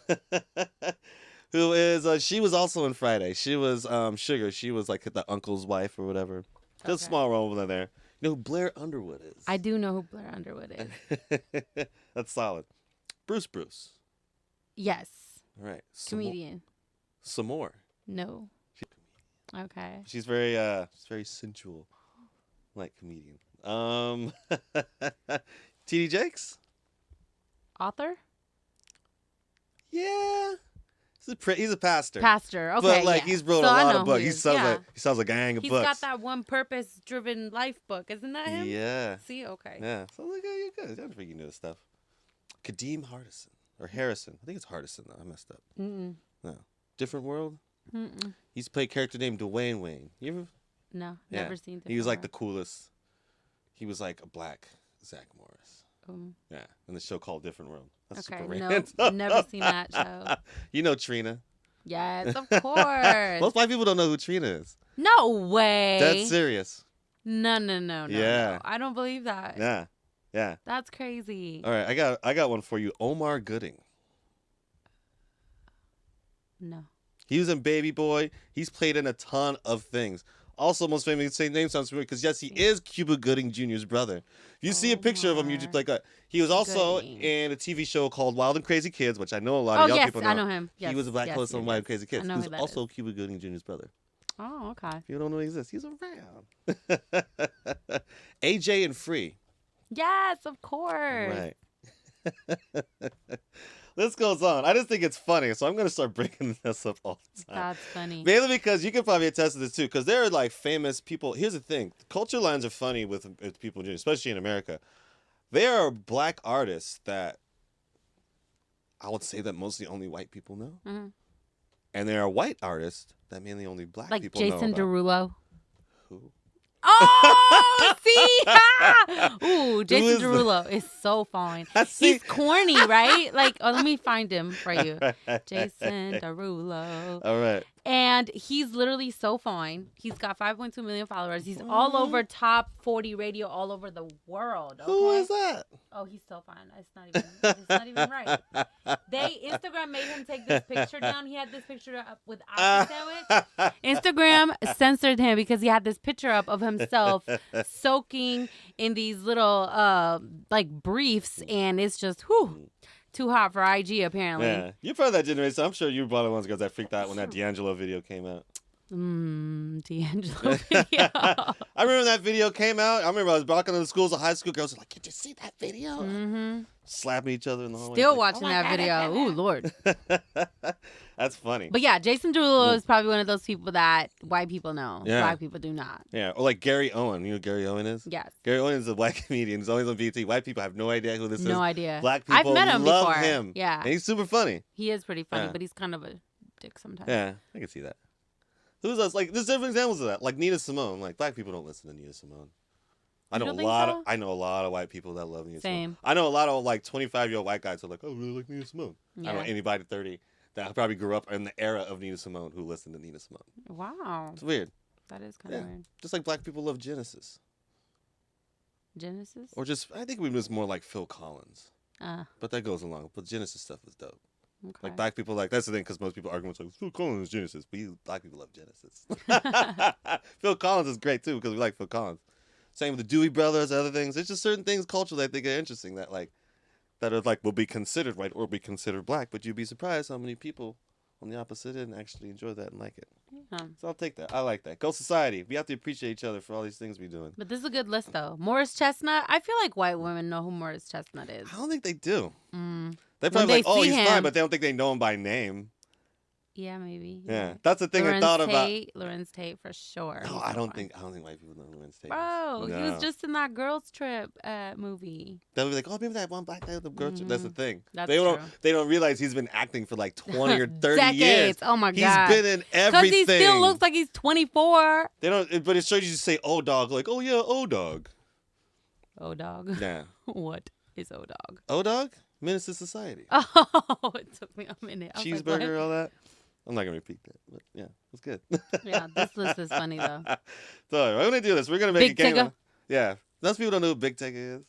she was also in Friday. She was Sugar. She was like the uncle's wife or whatever. Just a small role over there. You know who Blair Underwood is? I do know who Blair Underwood is. That's solid. Bruce. Yes. All right. Comedian. Some more. No. Okay. She's very sensual, like comedian. TD Jakes? Author? Yeah. He's a pastor. Pastor. Okay. But like yeah. he's wrote So a I lot know of who books. he He is, sells yeah. a gang of He's books. got that one purpose-driven life book. Isn't that him? Yeah. See, okay. Yeah. So like, yeah, you're good. I don't think you knew this stuff. Kadeem Hardison or Harrison. I think it's Hardison though. I messed up. Mm-mm. No. Different World. Mm-mm. He's played a character named Dwayne Wayne. You ever? No, Yeah. never seen. He was like the coolest. He was like a black Zach Morris. Yeah, in the show called Different World. That's Okay, super no, random. never seen that show. You know Trina. Yes, of course. Most white people don't know who Trina is. No way. That's serious. No. Yeah. No. I don't believe that. Yeah. That's crazy. All right, I got one for you. Omar Gooding. No. He was in Baby Boy. He's played in a ton of things. Also, most famous, same name sounds familiar because yes, he is Cuba Gooding Jr.'s brother. If you see a picture of him, you just like he was also in a TV show called Wild and Crazy Kids, which I know a lot of young people know. I know him. Yes, he was a black host on Wild and Crazy Kids. I know He was who that also is. Cuba Gooding Jr.'s brother. Oh, okay. If you don't know he exists, he's around. AJ and Free. Yes, of course. Right. This goes on. I just think it's funny, so I'm going to start bringing this up all the time. That's funny. Mainly because you can probably attest to this too, because there are like famous people. Here's the thing: culture lines are funny with people, especially in America. There are black artists that I would say that mostly only white people know, Mm-hmm. and there are white artists that mainly only black Like people Jason know about. Derulo. Who? Oh, see? Ooh, Jason is Derulo is so fine. See? He's corny, right? Like, let me find him for you. Jason Derulo. All right. And he's literally so fine. He's got 5.2 million followers. He's all over top 40 radio all over the world. Okay? Who is that? Oh, he's so fine. It's not even right. Instagram made him take this picture down. He had this picture up without the sandwich. Instagram censored him because he had this picture up of himself soaking in these little like briefs, and it's just too hot for IG apparently. Yeah, you're part of that generation. I'm sure you were one of the ones guys that freaked out when that D'Angelo video came out. D'Angelo video. I remember that video came out. I remember I was walking to the schools of high school. Girls were like, "Did you see that video?" Mm-hmm. Slapping each other in the hallway. Still like, watching that video. Ooh, Lord. That's funny. But yeah, Jason Derulo is probably one of those people that white people know. Yeah. Black people do not. Yeah, or like Gary Owen. You know who Gary Owen is? Yes. Gary Owen is a black comedian. He's always on BT. White people have no idea who this is. No idea. Black people I've met him love before. him. Yeah. And he's super funny. He is pretty funny, Yeah. but he's kind of a dick sometimes. Yeah, I can see that. Who's else? Like, there's different examples of that. Like Nina Simone. Like, black people don't listen to Nina Simone. I know a lot of white people that love Nina Simone. I know a lot of like 25-year-old white guys who are like, oh, I really like Nina Simone. Yeah. I don't know anybody 30 that probably grew up in the era of Nina Simone who listened to Nina Simone. Wow. It's weird. That is kind of weird. Just like black people love Genesis. Genesis? Or just, I think we was more like Phil Collins. But that goes along. But Genesis stuff is dope. Okay. Like black people, like that's the thing, because most people argue like Phil Collins is Genesis, but black people love Genesis. Phil Collins is great too because we like Phil Collins. Same with the Dewey Brothers, other things. There's just certain things culturally I think are interesting that are like will be considered white or be considered black, but you'd be surprised how many people on the opposite end actually enjoy that and like it. Yeah. So I'll take that. I like that. Go society. We have to appreciate each other for all these things we're doing. But this is a good list, though. Morris Chestnut. I feel like white women know who Morris Chestnut is. I don't think they do. Mm. They probably like, oh, he's him, fine, but they don't think they know him by name. Yeah, maybe. Yeah, that's the thing Lorenz I thought Tate, about. Lorenz Tate for sure. No, I don't think white people know Lorenz Tate. Bro, no. he was just in that Girls Trip movie. They'll be like, oh, maybe that one black guy with the girl. That's the thing. That's they true. don't realize he's been acting for like 20 or 30 Decades. years. Oh my god. He's been in everything. Because he still looks like he's 24. They don't, but it shows you to say "oh dog," like, oh yeah, oh dog. Oh dog. Yeah. What is oh dog? Oh dog, Menace to Society. Oh, it took me a minute. Cheeseburger, all that. I'm not gonna repeat that, but yeah, it's good. Yeah, this list is funny though. So we're gonna do this. We're gonna make Big a game. Tigger? Yeah, most people don't know who Big Tigger is.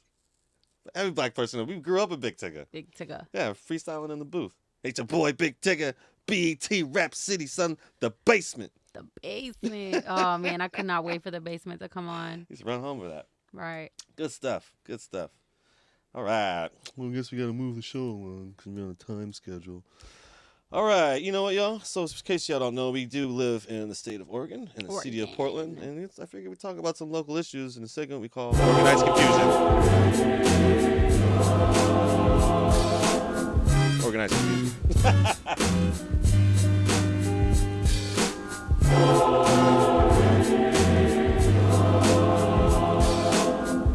Every black person knows. We grew up with Big Tigger. Big Tigger. Yeah, freestyling in the booth. It's your boy Big Tigger, BET Rap City, son. The basement. The basement. Oh man, I could not wait for the basement to come on. He's run home with that. Right. Good stuff. Good stuff. All right. Well, I guess we gotta move the show along because we're on a time schedule. All right, you know what, y'all? So, in case y'all don't know, we do live in the state of Oregon, in the city of Portland, and I figured we'd talk about some local issues in a segment we call Organized Confusion. Organized Confusion.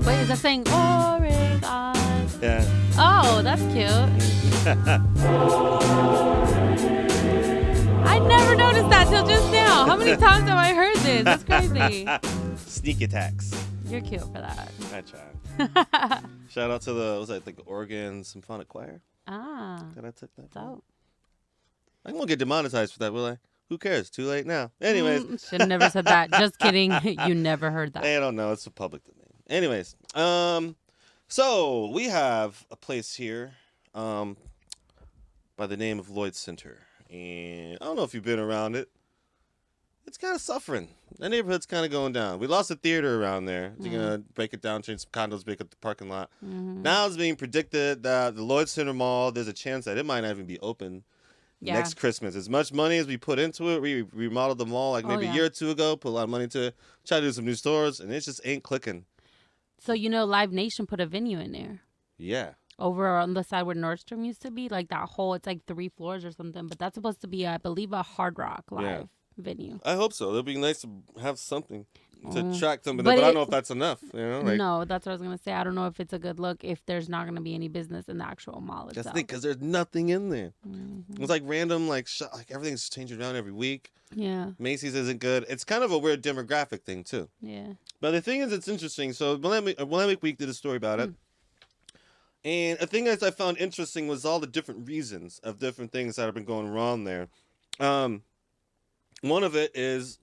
Wait, is that saying Oregon? Yeah. Oh, that's cute. I never noticed that till just now. How many times have I heard this? That's crazy. Sneak attacks. You're cute for that. I tried. Shout out to the Oregon Symphonic Choir. Ah. That I took that. Dope. I won't get demonetized for that, will I? Who cares? Too late now. Anyways. Should have never said that. Just kidding. You never heard that. I don't know. It's a public domain. Anyways. So we have a place here by the name of Lloyd Center. And I don't know if you've been around it. It's kind of suffering. The neighborhood's kind of going down. We lost a theater around there. They're going to break it down, change some condos, break up the parking lot. Now it's being predicted that the Lloyd Center Mall, there's a chance that it might not even be open next Christmas. As much money as we put into it, we remodeled the mall like maybe a year or two ago, put a lot of money into it, tried to do some new stores, and it just ain't clicking. So, Live Nation put a venue in there. Yeah. Over on the side where Nordstrom used to be, like that whole, it's like 3 floors or something. But that's supposed to be, I believe, a Hard Rock Live venue. I hope so. It'd be nice to have something to attract them, but I don't know if that's enough. No, that's what I was gonna say. I don't know if it's a good look if there's not gonna be any business in the actual mall itself. That's the thing, because there's nothing in there. It's like random, like everything's changing around every week. Yeah. Macy's isn't good. It's kind of a weird demographic thing too. Yeah. But the thing is, it's interesting. So Millennium Week did a story about it. And a thing that I found interesting was all the different reasons of different things that have been going wrong there. One of it is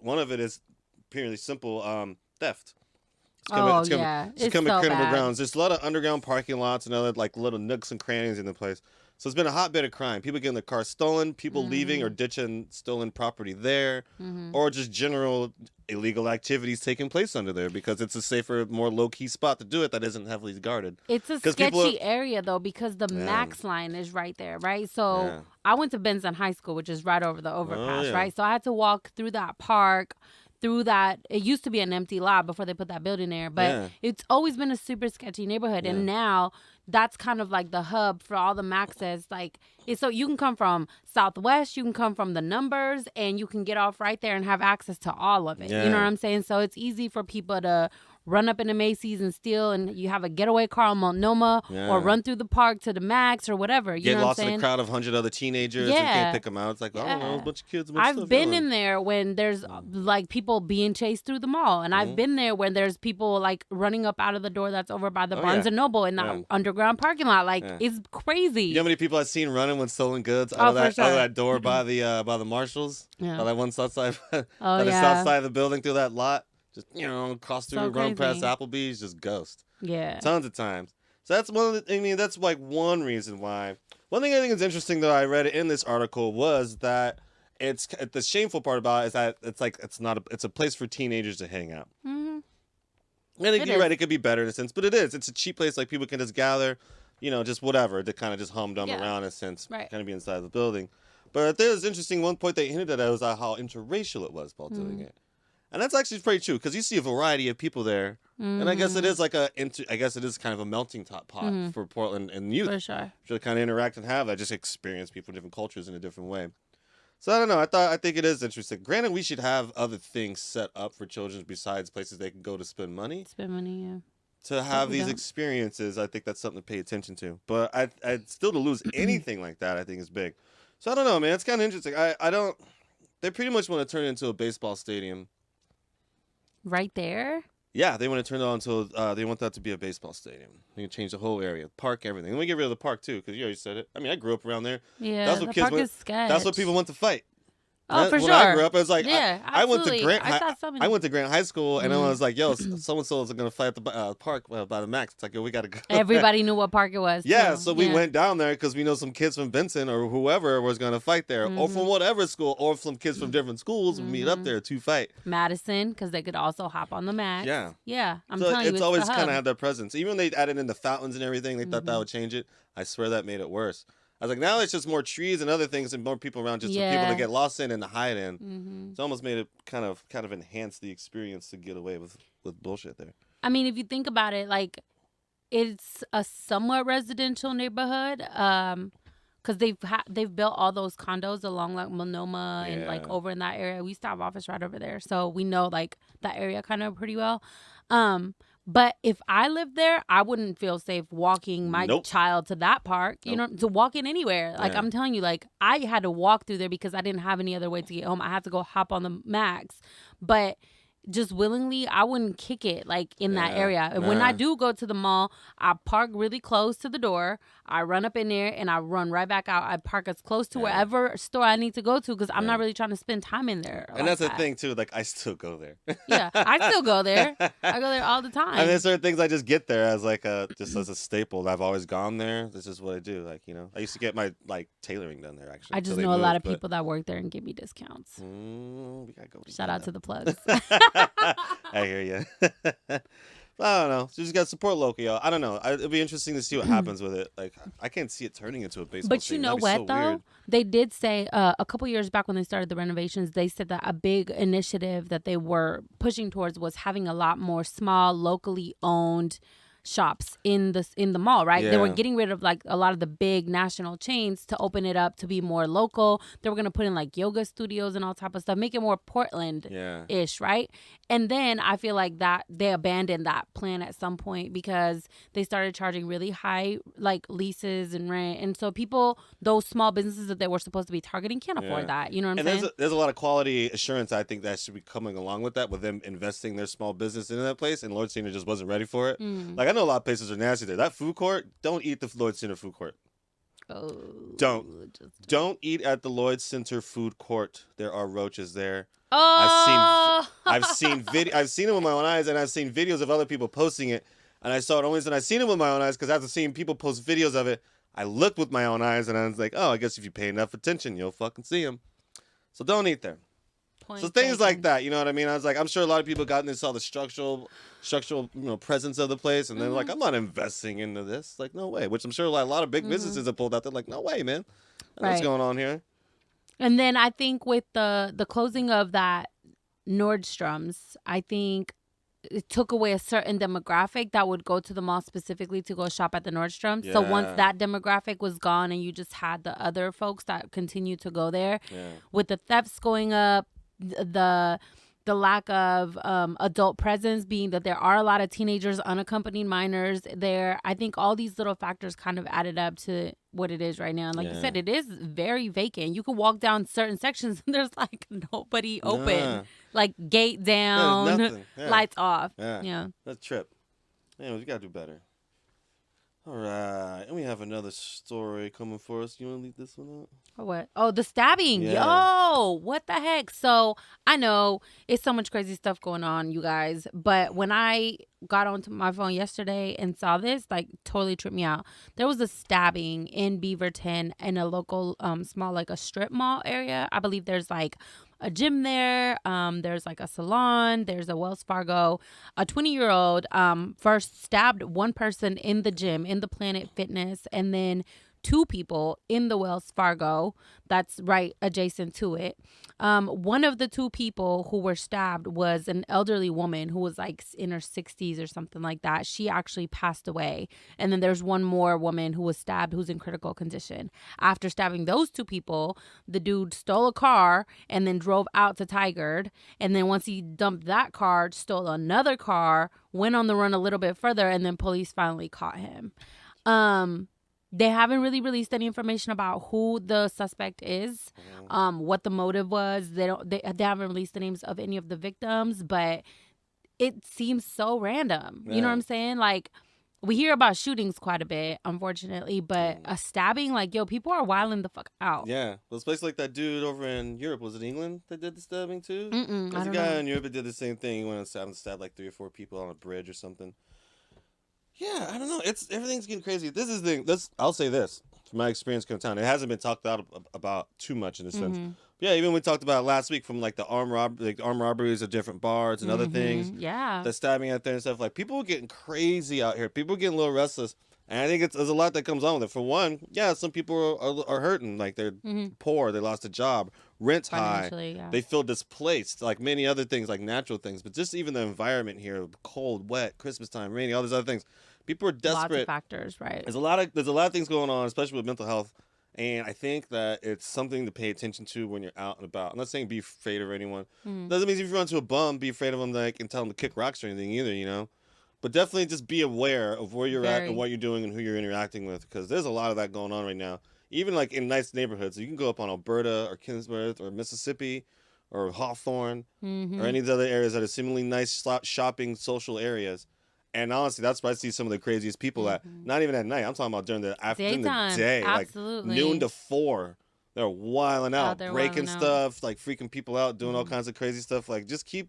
purely simple theft. It's coming criminal grounds. There's a lot of underground parking lots and other like little nooks and crannies in the place. So it's been a hotbed of crime. People getting their cars stolen, people leaving or ditching stolen property there, or just general illegal activities taking place under there because it's a safer, more low-key spot to do it that isn't heavily guarded. It's a sketchy area, though, because the Max line is right there, right? So I went to Benson High School, which is right over the overpass, right? So I had to walk through that park, through that. It used to be an empty lot before they put that building there, but it's always been a super sketchy neighborhood. And now that's kind of like the hub for all the Maxes. Like, so you can come from Southwest, you can come from the Numbers, and you can get off right there and have access to all of it. You know what I'm saying? So it's easy for people to run up into Macy's and steal, and you have a getaway car on Multnomah, or run through the park to the Max or whatever. You Get know lost what I'm saying? in a crowd of 100 other teenagers who can't pick them out. It's like, I don't know, a bunch of kids. I've been in there when there's like people being chased through the mall, and I've been there when there's people like running up out of the door that's over by the Barnes and Noble in that underground parking lot. Like it's crazy. You know how many people I've seen running with stolen goods out of that door by the Marshalls? By that one south side, the south side of the building through that lot. Just, cross through, run past Applebee's, just ghost. Yeah. Tons of times. So that's that's like one reason why. One thing I think is interesting that I read in this article was that the shameful part about it is that it's a place for teenagers to hang out. And I think you're right, it could be better in a sense, but it is. It's a cheap place, like people can just gather, just whatever, to kind of just humdum around in a sense, kind of be inside the building. But I think it was interesting. One point they hinted at was how interracial it was while doing it. And that's actually pretty true because you see a variety of people there. And I guess it is like I guess it is kind of a melting pot for Portland and youth. For sure. To kind of interact and have that, just experience people from different cultures in a different way. So I don't know. I think it is interesting. Granted, we should have other things set up for children besides places they can go to spend money. Yeah. To have these experiences, I think that's something to pay attention to. But I still to lose anything like that, I think is big. So I don't know, man. It's kind of interesting. I don't. They pretty much want to turn it into a baseball stadium. Right there. Yeah, they want to turn it on into they want that to be a baseball stadium. They can change the whole area, park, everything. And we get rid of the park too, because you already said it. I mean, I grew up around there. Yeah, that's what the kids park is sketch. That's what people went to fight. Oh, for when sure. I grew up, it was like yeah, I went to Grant. I went to Grant High School, and I was like, "Yo, so and so is going to fight at the park by the Max." It's like, "Yo, we got to go." Everybody knew what park it was. Yeah, so we went down there because we know some kids from Benson or whoever was going to fight there, or from whatever school, or some kids from different schools would meet up there to fight. Madison, because they could also hop on the Max. Yeah. I'm telling you, it's always kind of had that presence. Even when they added in the fountains and everything, they thought that would change it. I swear that made it worse. I was like, now it's just more trees and other things and more people around just for people to get lost in and to hide in. It's almost made it kind of enhance the experience to get away with bullshit there. I mean, if you think about it, like, it's a somewhat residential neighborhood because they've built all those condos along like Monoma and like over in that area. We used to have office right over there, so we know like that area kind of pretty well. But if I lived there, I wouldn't feel safe walking my child to that park, you know, to walk in anywhere. Like, I'm telling you, like, I had to walk through there because I didn't have any other way to get home. I had to go hop on the Max. But just willingly, I wouldn't kick it, like, in that area. And when I do go to the mall, I park really close to the door. I run up in there, and I run right back out. I park as close to wherever store I need to go to because I'm not really trying to spend time in there. And that's the thing, too. Like, I still go there. Yeah, I still go there. I go there all the time. And there's certain things I just get there as, like, just as a staple. I've always gone there. This is what I do. Like, you know, I used to get my, like, tailoring done there, actually. I just know a lot of people that work there and give me discounts. We gotta go. Shout out to the plugs. I hear you. I don't know. So you just got to support local, yo. I don't know. It'd be interesting to see what happens with it. Like, I can't see it turning into a baseball But stadium. you know what, though? Weird. They did say a couple years back when they started the renovations, they said that a big initiative that they were pushing towards was having a lot more small, locally owned shops in the mall, right? They were getting rid of like a lot of the big national chains to open it up to be more local. They were gonna put in like yoga studios and all type of stuff, make it more Portland-ish, right? And then I feel like that they abandoned that plan at some point because they started charging really high like leases and rent, and so people, those small businesses that they were supposed to be targeting, can't afford that. You know what I'm saying? There's a lot of quality assurance I think that should be coming along with that, with them investing their small business into that place, and Lloyd Center just wasn't ready for it. Like, I know a lot of places are nasty there. That food court, don't eat the Lloyd Center food court. Oh, don't eat at the Lloyd Center food court. There are roaches there. Oh, I've seen it with my own eyes, and I've seen videos of other people posting it, and I saw it only when I seen it with my own eyes, because after seeing people post videos of it, I looked with my own eyes, and I was like, oh, I guess if you pay enough attention, you'll fucking see them. So don't eat there. So things like that, you know what I mean? I was like, I'm sure a lot of people got in and saw the structural, presence of the place, and they're like, I'm not investing into this. Like, no way. Which I'm sure like, a lot of big businesses have pulled out. They're like, no way, man. What's going on here? And then I think with the closing of that Nordstrom's, I think it took away a certain demographic that would go to the mall specifically to go shop at the Nordstrom's. So once that demographic was gone and you just had the other folks that continue to go there, with the thefts going up, the lack of adult presence, being that there are a lot of teenagers, unaccompanied minors there. I think all these little factors kind of added up to what it is right now. And like you said, it is very vacant. You could walk down certain sections and there's like nobody open. Like gate down, lights off. Yeah. That's Trip. Man, we got to do better. All right. And we have another story coming for us. You want to leave this one out? Or what? Oh, the stabbing. Yo, what the heck? So I know it's so much crazy stuff going on, you guys. But when I got onto my phone yesterday and saw this, like, totally tripped me out. There was a stabbing in Beaverton in a local small, like a strip mall area. I believe there's like a gym there. There's like a salon. There's a Wells Fargo. A 20-year-old first stabbed one person in the gym, in the Planet Fitness, and then two people in the Wells Fargo that's right adjacent to it. One of the two people who were stabbed was an elderly woman who was like in her 60s or something like that. She actually passed away. And then there's one more woman who was stabbed who's in critical condition. After stabbing those two people, the dude stole a car and then drove out to Tigard. And then once he dumped that car, stole another car, went on the run a little bit further, and then police finally caught him. They haven't really released any information about who the suspect is, what the motive was. They haven't released the names of any of the victims, but it seems so random. You know what I'm saying? Like, we hear about shootings quite a bit, unfortunately, but a stabbing, like, yo, people are wilding the fuck out. Yeah. Well, it's basically like that dude over in Europe. Was it England that did the stabbing too? There's a guy in Europe that did the same thing. He went and stabbed like 3 or 4 people on a bridge or something. Yeah, I don't know. Everything's getting crazy. This is the thing. I'll say this from my experience in town. It hasn't been talked about too much in a sense. Yeah, even we talked about it last week from like the armed robberies of different bars and other things. Yeah, the stabbing out there and stuff. Like people are getting crazy out here. People are getting a little restless, and I think there's a lot that comes on with it. For one, yeah, some people are hurting. Like they're poor, they lost a job, rent's high, they feel displaced. Like many other things, like natural things, but just even the environment here, cold, wet, Christmas time, rainy, all these other things. People are desperate. Lots of factors, right? There's a lot of things going on, especially with mental health, and I think that it's something to pay attention to when you're out and about. I'm not saying be afraid of anyone. Doesn't mean if you run into a bum, be afraid of them, like, and tell them to kick rocks or anything either, you know. But definitely just be aware of where you're at and what you're doing and who you're interacting with, because there's a lot of that going on right now. Even like in nice neighborhoods, you can go up on Alberta or Kingsworth or Mississippi or Hawthorne or any of the other areas that are seemingly nice shopping social areas. And honestly, that's where I see some of the craziest people at. Not even at night. I'm talking about during the day, absolutely. like noon to 4. They're wilding out, breaking stuff, like freaking people out, doing all kinds of crazy stuff. Like just keep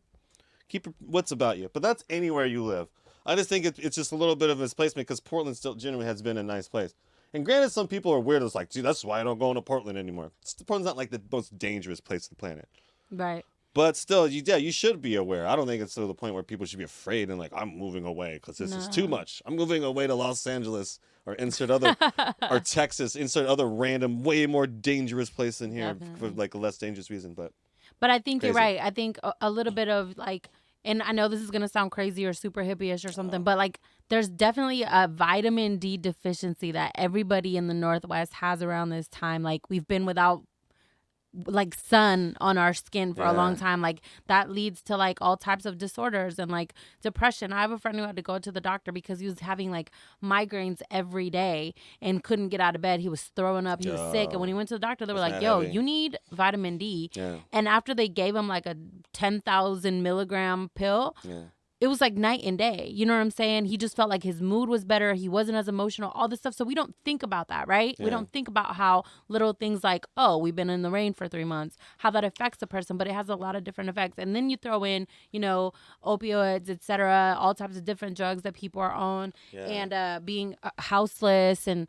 wits about you. But that's anywhere you live. I just think it's just a little bit of a misplacement because Portland still generally has been a nice place. And granted, some people are weird. It's like, dude, that's why I don't go into Portland anymore. Portland's not like the most dangerous place on the planet. Right. But still, you should be aware. I don't think it's to the point where people should be afraid and like, I'm moving away because this is too much. I'm moving away to Los Angeles or insert other, or Texas, insert other random, way more dangerous place in here for like a less dangerous reason. But I think you're right. I think a little bit of like, and I know this is going to sound crazy or super hippie-ish or something, but like there's definitely a vitamin D deficiency that everybody in the Northwest has around this time. Like we've been without like sun on our skin for a long time. Like that leads to like all types of disorders and like depression. I have a friend who had to go to the doctor because he was having like migraines every day and couldn't get out of bed. He was throwing up. He was sick. And when he went to the doctor, they were like, yo, you need vitamin D. And after they gave him like a 10,000 milligram pill, it was like night and day. You know what I'm saying? He just felt like his mood was better. He wasn't as emotional, all this stuff. So we don't think about that, right? We don't think about how little things like, oh, we've been in the rain for 3 months, how that affects a person, but it has a lot of different effects. And then you throw in, you know, opioids, etc., all types of different drugs that people are on and being houseless and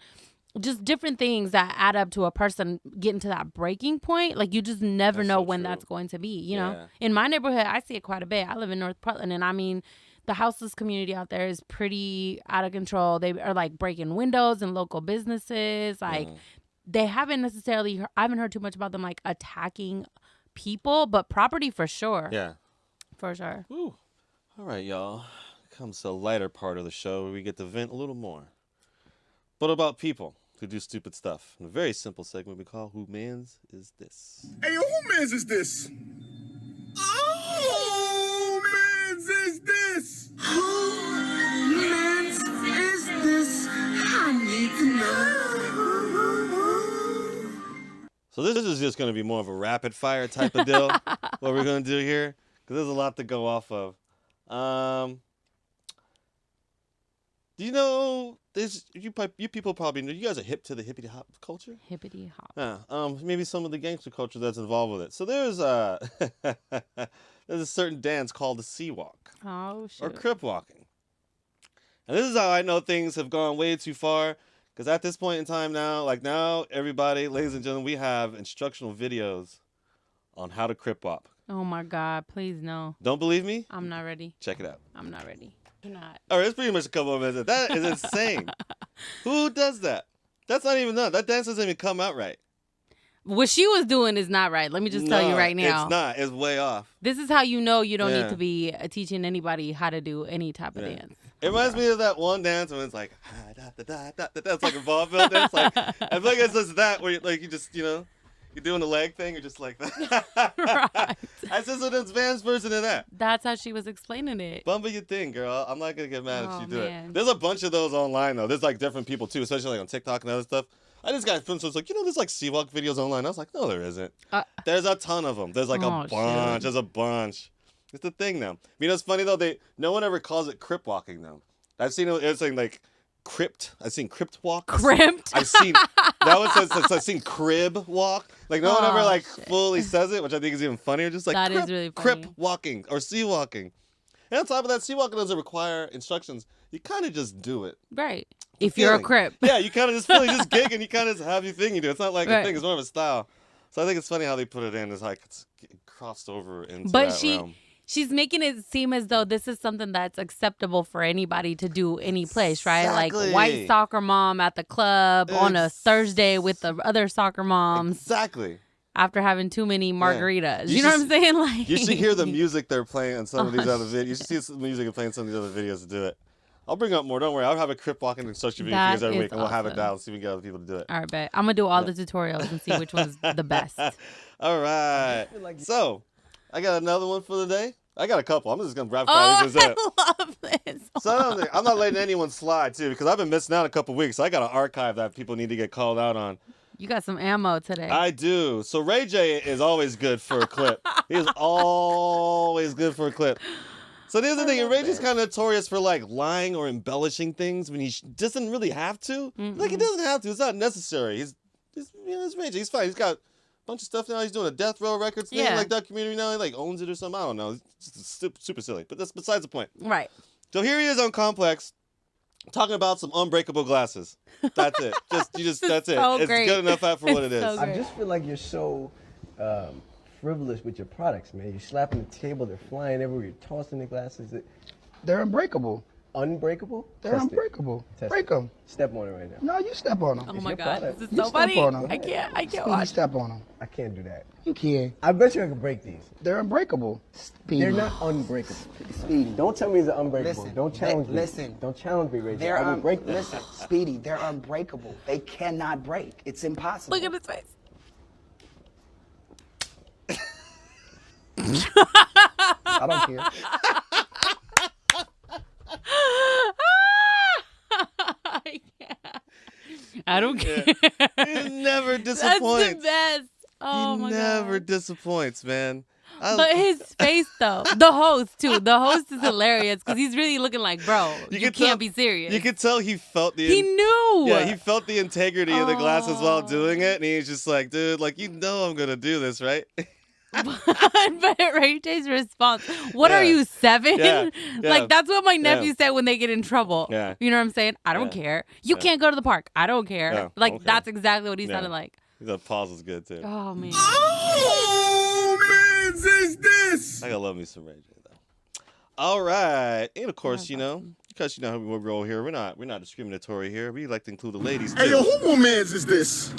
just different things that add up to a person getting to that breaking point. Like you just never know when that's going to be, you know? In my neighborhood, I see it quite a bit. I live in North Portland, and I mean, the houseless community out there is pretty out of control. They are like breaking windows in local businesses. Like they haven't necessarily, I haven't heard too much about them like attacking people, but property for sure. Yeah. For sure. Woo. All right, y'all. Comes to the lighter part of the show where we get to vent a little more. But about people who do stupid stuff. In a very simple segment we call Who Mans Is This? Hey, yo, who mans is this? Oh, who mans is this? Who mans is this? I need to know. So this is just going to be more of a rapid fire type of deal. What we're going to do here. Because there's a lot to go off of. Do you know this? You people probably know. You guys are hip to the hippity hop culture. Hippity hop. Yeah. Maybe some of the gangster culture that's involved with it. So there's there's a certain dance called the sea walk. Oh shit. Or crip walking. And this is how I know things have gone way too far. Because at this point in time now, everybody, ladies and gentlemen, we have instructional videos on how to crip walk. Oh my God! Please no. Don't believe me? I'm not ready. Check it out. I'm not ready. Not. All right, it's pretty much a couple of minutes. That is insane. Who does that? That's not even that. That dance doesn't even come out right. What she was doing is not right. Let me just tell you right now. It's not. It's way off. This is how you know you don't need to be teaching anybody how to do any type of dance. It reminds me of that one dance when it's like, it's like a vaudeville dance. Like, I feel like it's just that where you just, you're doing the leg thing. You're just like that. Right. That's just an advanced version of that. That's how she was explaining it. Bumble your thing, girl. I'm not going to get mad if you do man. it. There's a bunch of those online, though. There's like different people, too, especially like on TikTok and other stuff. I just got friends who's like, there's like Seawalk videos online. I was like, no, there isn't. There's a ton of them. There's like a bunch. Shit. There's a bunch. It's the thing now. It's funny though. No one ever calls it crip walking though. I've seen it saying like crypt. I've seen crypt walk. Crypt. I've seen that one says I've seen crib walk. Like no one ever fully says it, which I think is even funnier. Just like that crip, is really funny. Crip walking or sea walking. And on top of that, sea walking doesn't require instructions. You kind of just do it. Right. If you're a crip. Yeah, you kind of just feel you just gig and you kind of have your thing you do. It's not like a thing. It's more of a style. So I think it's funny how they put it in. It's like it's crossed over into that realm. She's making it seem as though this is something that's acceptable for anybody to do any place, right? Exactly. Like white soccer mom at the club on a Thursday with the other soccer moms. Exactly. After having too many margaritas. Yeah. You know what I'm saying? Like you should hear the music they're playing on some of these other videos. You should see some music they're playing some of these other videos to do it. I'll bring up more. Don't worry. I'll have a crip walking instruction video for you guys every week, and we'll have it down and see if we can get other people to do it. All right, bet. I'm going to do all the tutorials and see which one's the best. All right. So, I got another one for the day. I got a couple. I'm just going to rapid fire these. I love this. So, I'm not letting anyone slide, too, because I've been missing out a couple weeks. So I got an archive that people need to get called out on. You got some ammo today. I do. So, Ray J is always good for a clip. He is always good for a clip. So here's the thing, Ray J's kind of notorious for like lying or embellishing things when he doesn't really have to. Like he doesn't have to. It's not necessary. He's Ray J. He's fine. He's got a bunch of stuff now. He's doing a Death Row Records thing like that community now. He like owns it or something. I don't know. It's just super silly. But that's besides the point. Right. So here he is on Complex talking about some unbreakable glasses. That's it. That's it. So it's great. good enough for what it is. So I just feel like you're so frivolous with your products, man. You're slapping the table, they're flying everywhere, you're tossing the glasses. They're unbreakable. Unbreakable? They're Test unbreakable. Test Break them. Step on it right now. No, you step on them. Oh my God, product. this is You so step funny. on 'em. I can't You watch. step on them. I can't do that. You can. I bet you I can break these. They're unbreakable. Speedy. They're not unbreakable. Speedy. Don't tell me they're unbreakable. Listen, Don't challenge me. listen. Don't challenge me, Ray J. They're I will break them. Listen, Speedy. They're unbreakable. They cannot break. It's impossible. Look at his face. I don't care. I don't care. He never disappoints. That's the best. Oh my God. He never disappoints, man. But his face, though, the host too. The host is hilarious because he's really looking like, bro, you can't be serious. You could tell he felt the. He knew. Yeah, he felt the integrity of the glasses while doing it, and he's just like, dude, like I'm gonna do this, right? But Ray J's response, what are you, 7? Yeah. Like, that's what my nephew said when they get in trouble. Yeah. You know what I'm saying? I don't care. You can't go to the park. I don't care. Yeah, like, okay. that's exactly what he sounded like. The pause is good, too. Oh, man. Oh, man, is this? I gotta love me some Ray J, though. All right. And, of course, because you know how we roll here, we're not discriminatory here. We like to include the ladies, too. Hey, yo, who man's is this?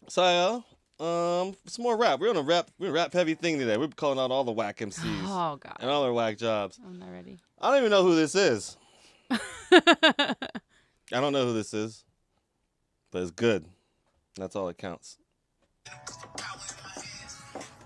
So, some more rap. We're on a rap heavy thing today. We're calling out all the whack MCs. Oh, God. And all their whack jobs. I'm not ready. I don't even know who this is. I don't know who this is. But it's good. That's all that counts.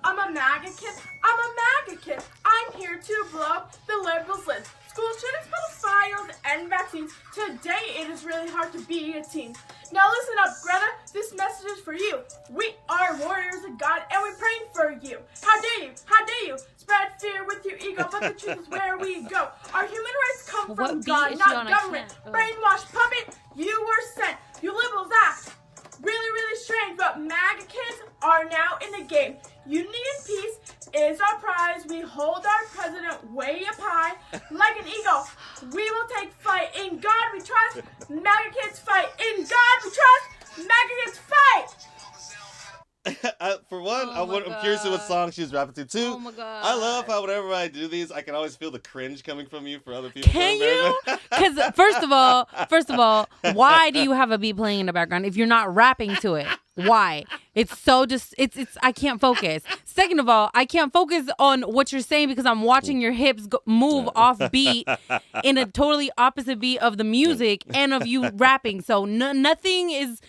I'm a MAGA kid. I'm a MAGA kid. I'm here to blow up the liberals' list. School shootings, pedophiles, and vaccines. Today it is really hard to be a teen. Now listen up, Greta. This message is for you. We are warriors of God, and we're praying for you. How dare you? How dare you? Spread fear with your ego, but the truth is where we go. Our human rights come from God, not government. Brainwashed puppet, you were sent. You liberals act really strange, but MAGA kids are now in the game. Unity and peace is our prize. We hold our president way up high. Like an eagle, we will take flight. In God we trust. MAGA kids fight. In God we trust. MAGA kids fight. For one, I'm curious to what song she's rapping to. Two, Oh my god. I love how whenever I do these, I can always feel the cringe coming from you for other people. Can you? Because first of all, why do you have a beat playing in the background if you're not rapping to it? Why? It's so just it's I can't focus. Second of all, I can't focus on what you're saying because I'm watching your hips move off beat in a totally opposite beat of the music and of you rapping. So nothing is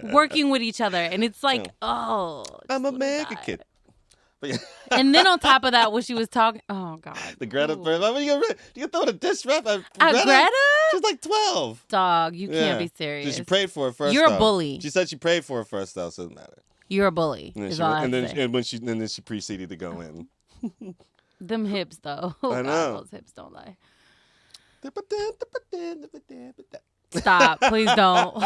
working with each other, and it's like, oh, I'm a mega kid. But yeah. And then on top of that, when she was talking, oh god, the Greta. You throw a diss rap at Greta? She's like 12. Dog, you can't be serious. She prayed for it first. You're though. a bully. She said she prayed for it first, though, so it doesn't matter. You're a bully. And then she proceeded to go in. Them hips, though. Oh, I know. God, those hips don't lie. Stop. Please don't.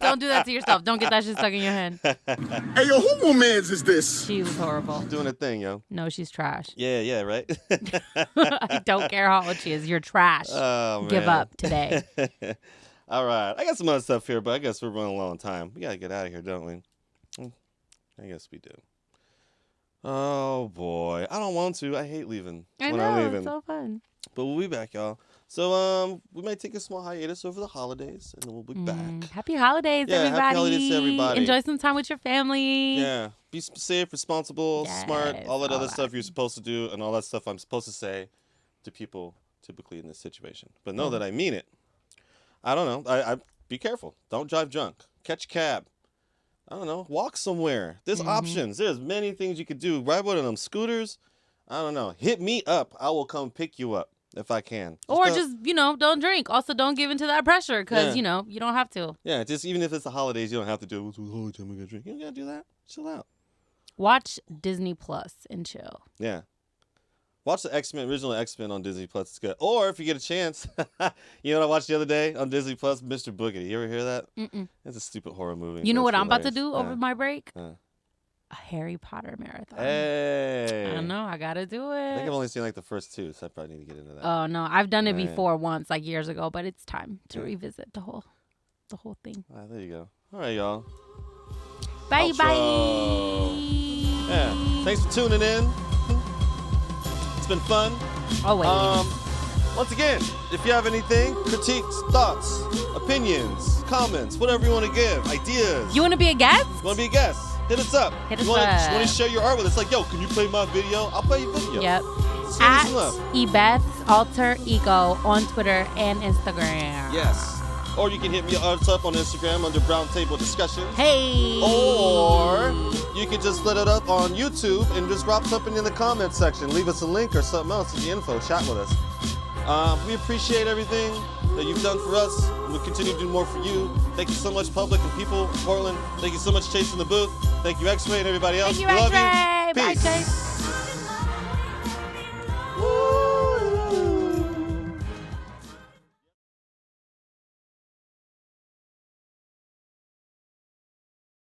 Don't do that to yourself. Don't get that shit stuck in your head. Hey, yo, who woman's is this? She was horrible. She's doing a thing, yo. No, she's trash. Yeah, right? I don't care how old she is. You're trash. Oh, man. Give up today. All right. I got some other stuff here, but I guess we're running low on time. We got to get out of here, don't we? I guess we do. Oh, boy. I don't want to. I hate leaving I'm leaving. It's so fun. But we'll be back, y'all. So we might take a small hiatus over the holidays, and then we'll be back. Happy holidays, everybody. Happy holidays to everybody. Enjoy some time with your family. Yeah. Be safe, responsible, smart, all that other stuff you're supposed to do, and all that stuff I'm supposed to say to people typically in this situation. But know that I mean it. I don't know. I be careful. Don't drive drunk. Catch a cab. I don't know. Walk somewhere. There's options. There's many things you could do. Ride one of them scooters. I don't know. Hit me up. I will come pick you up if I can. Don't drink. Also, don't give into that pressure because, you don't have to. Yeah, just even if it's the holidays, you don't have to do it. It's the whole time we got to drink. You don't got to do that. Chill out. Watch Disney Plus and chill. Yeah. Watch the original X-Men on Disney Plus. It's good. Or if you get a chance, you know what I watched the other day on Disney Plus? Mr. Boogedy. You ever hear that? Mm-mm. It's a stupid horror movie. You know what I'm hilarious. about to do over my break? A Harry Potter marathon. Hey. I don't know. I got to do it. I think I've only seen like the first two, so I probably need to get into that. Oh, no. I've done it before once, like years ago, but it's time to revisit the whole thing. There you go. All right, y'all. Bye. Yeah. Thanks for tuning in. It's been fun. Always. Once again, if you have anything, critiques, thoughts, opinions, comments, whatever you want to give, ideas. You want to be a guest? You want to be a guest? Hit us up. You want to share your art with us? Like, yo, can you play my video? I'll play your video. Yep. At Ebeth's Alter Ego on Twitter and Instagram. Yes. Or you can hit me up on Instagram under Brown Table Discussions. Hey. Or you can just let it up on YouTube and just drop something in the comments section. Leave us a link or something else in the info. Chat with us. We appreciate everything that you've done for us. We'll continue to do more for you. Thank you so much, public and people, Portland. Thank you so much, Chase in the booth. Thank you, X-Ray and everybody else. Thank you, Love X-Ray. you. Peace. Bye,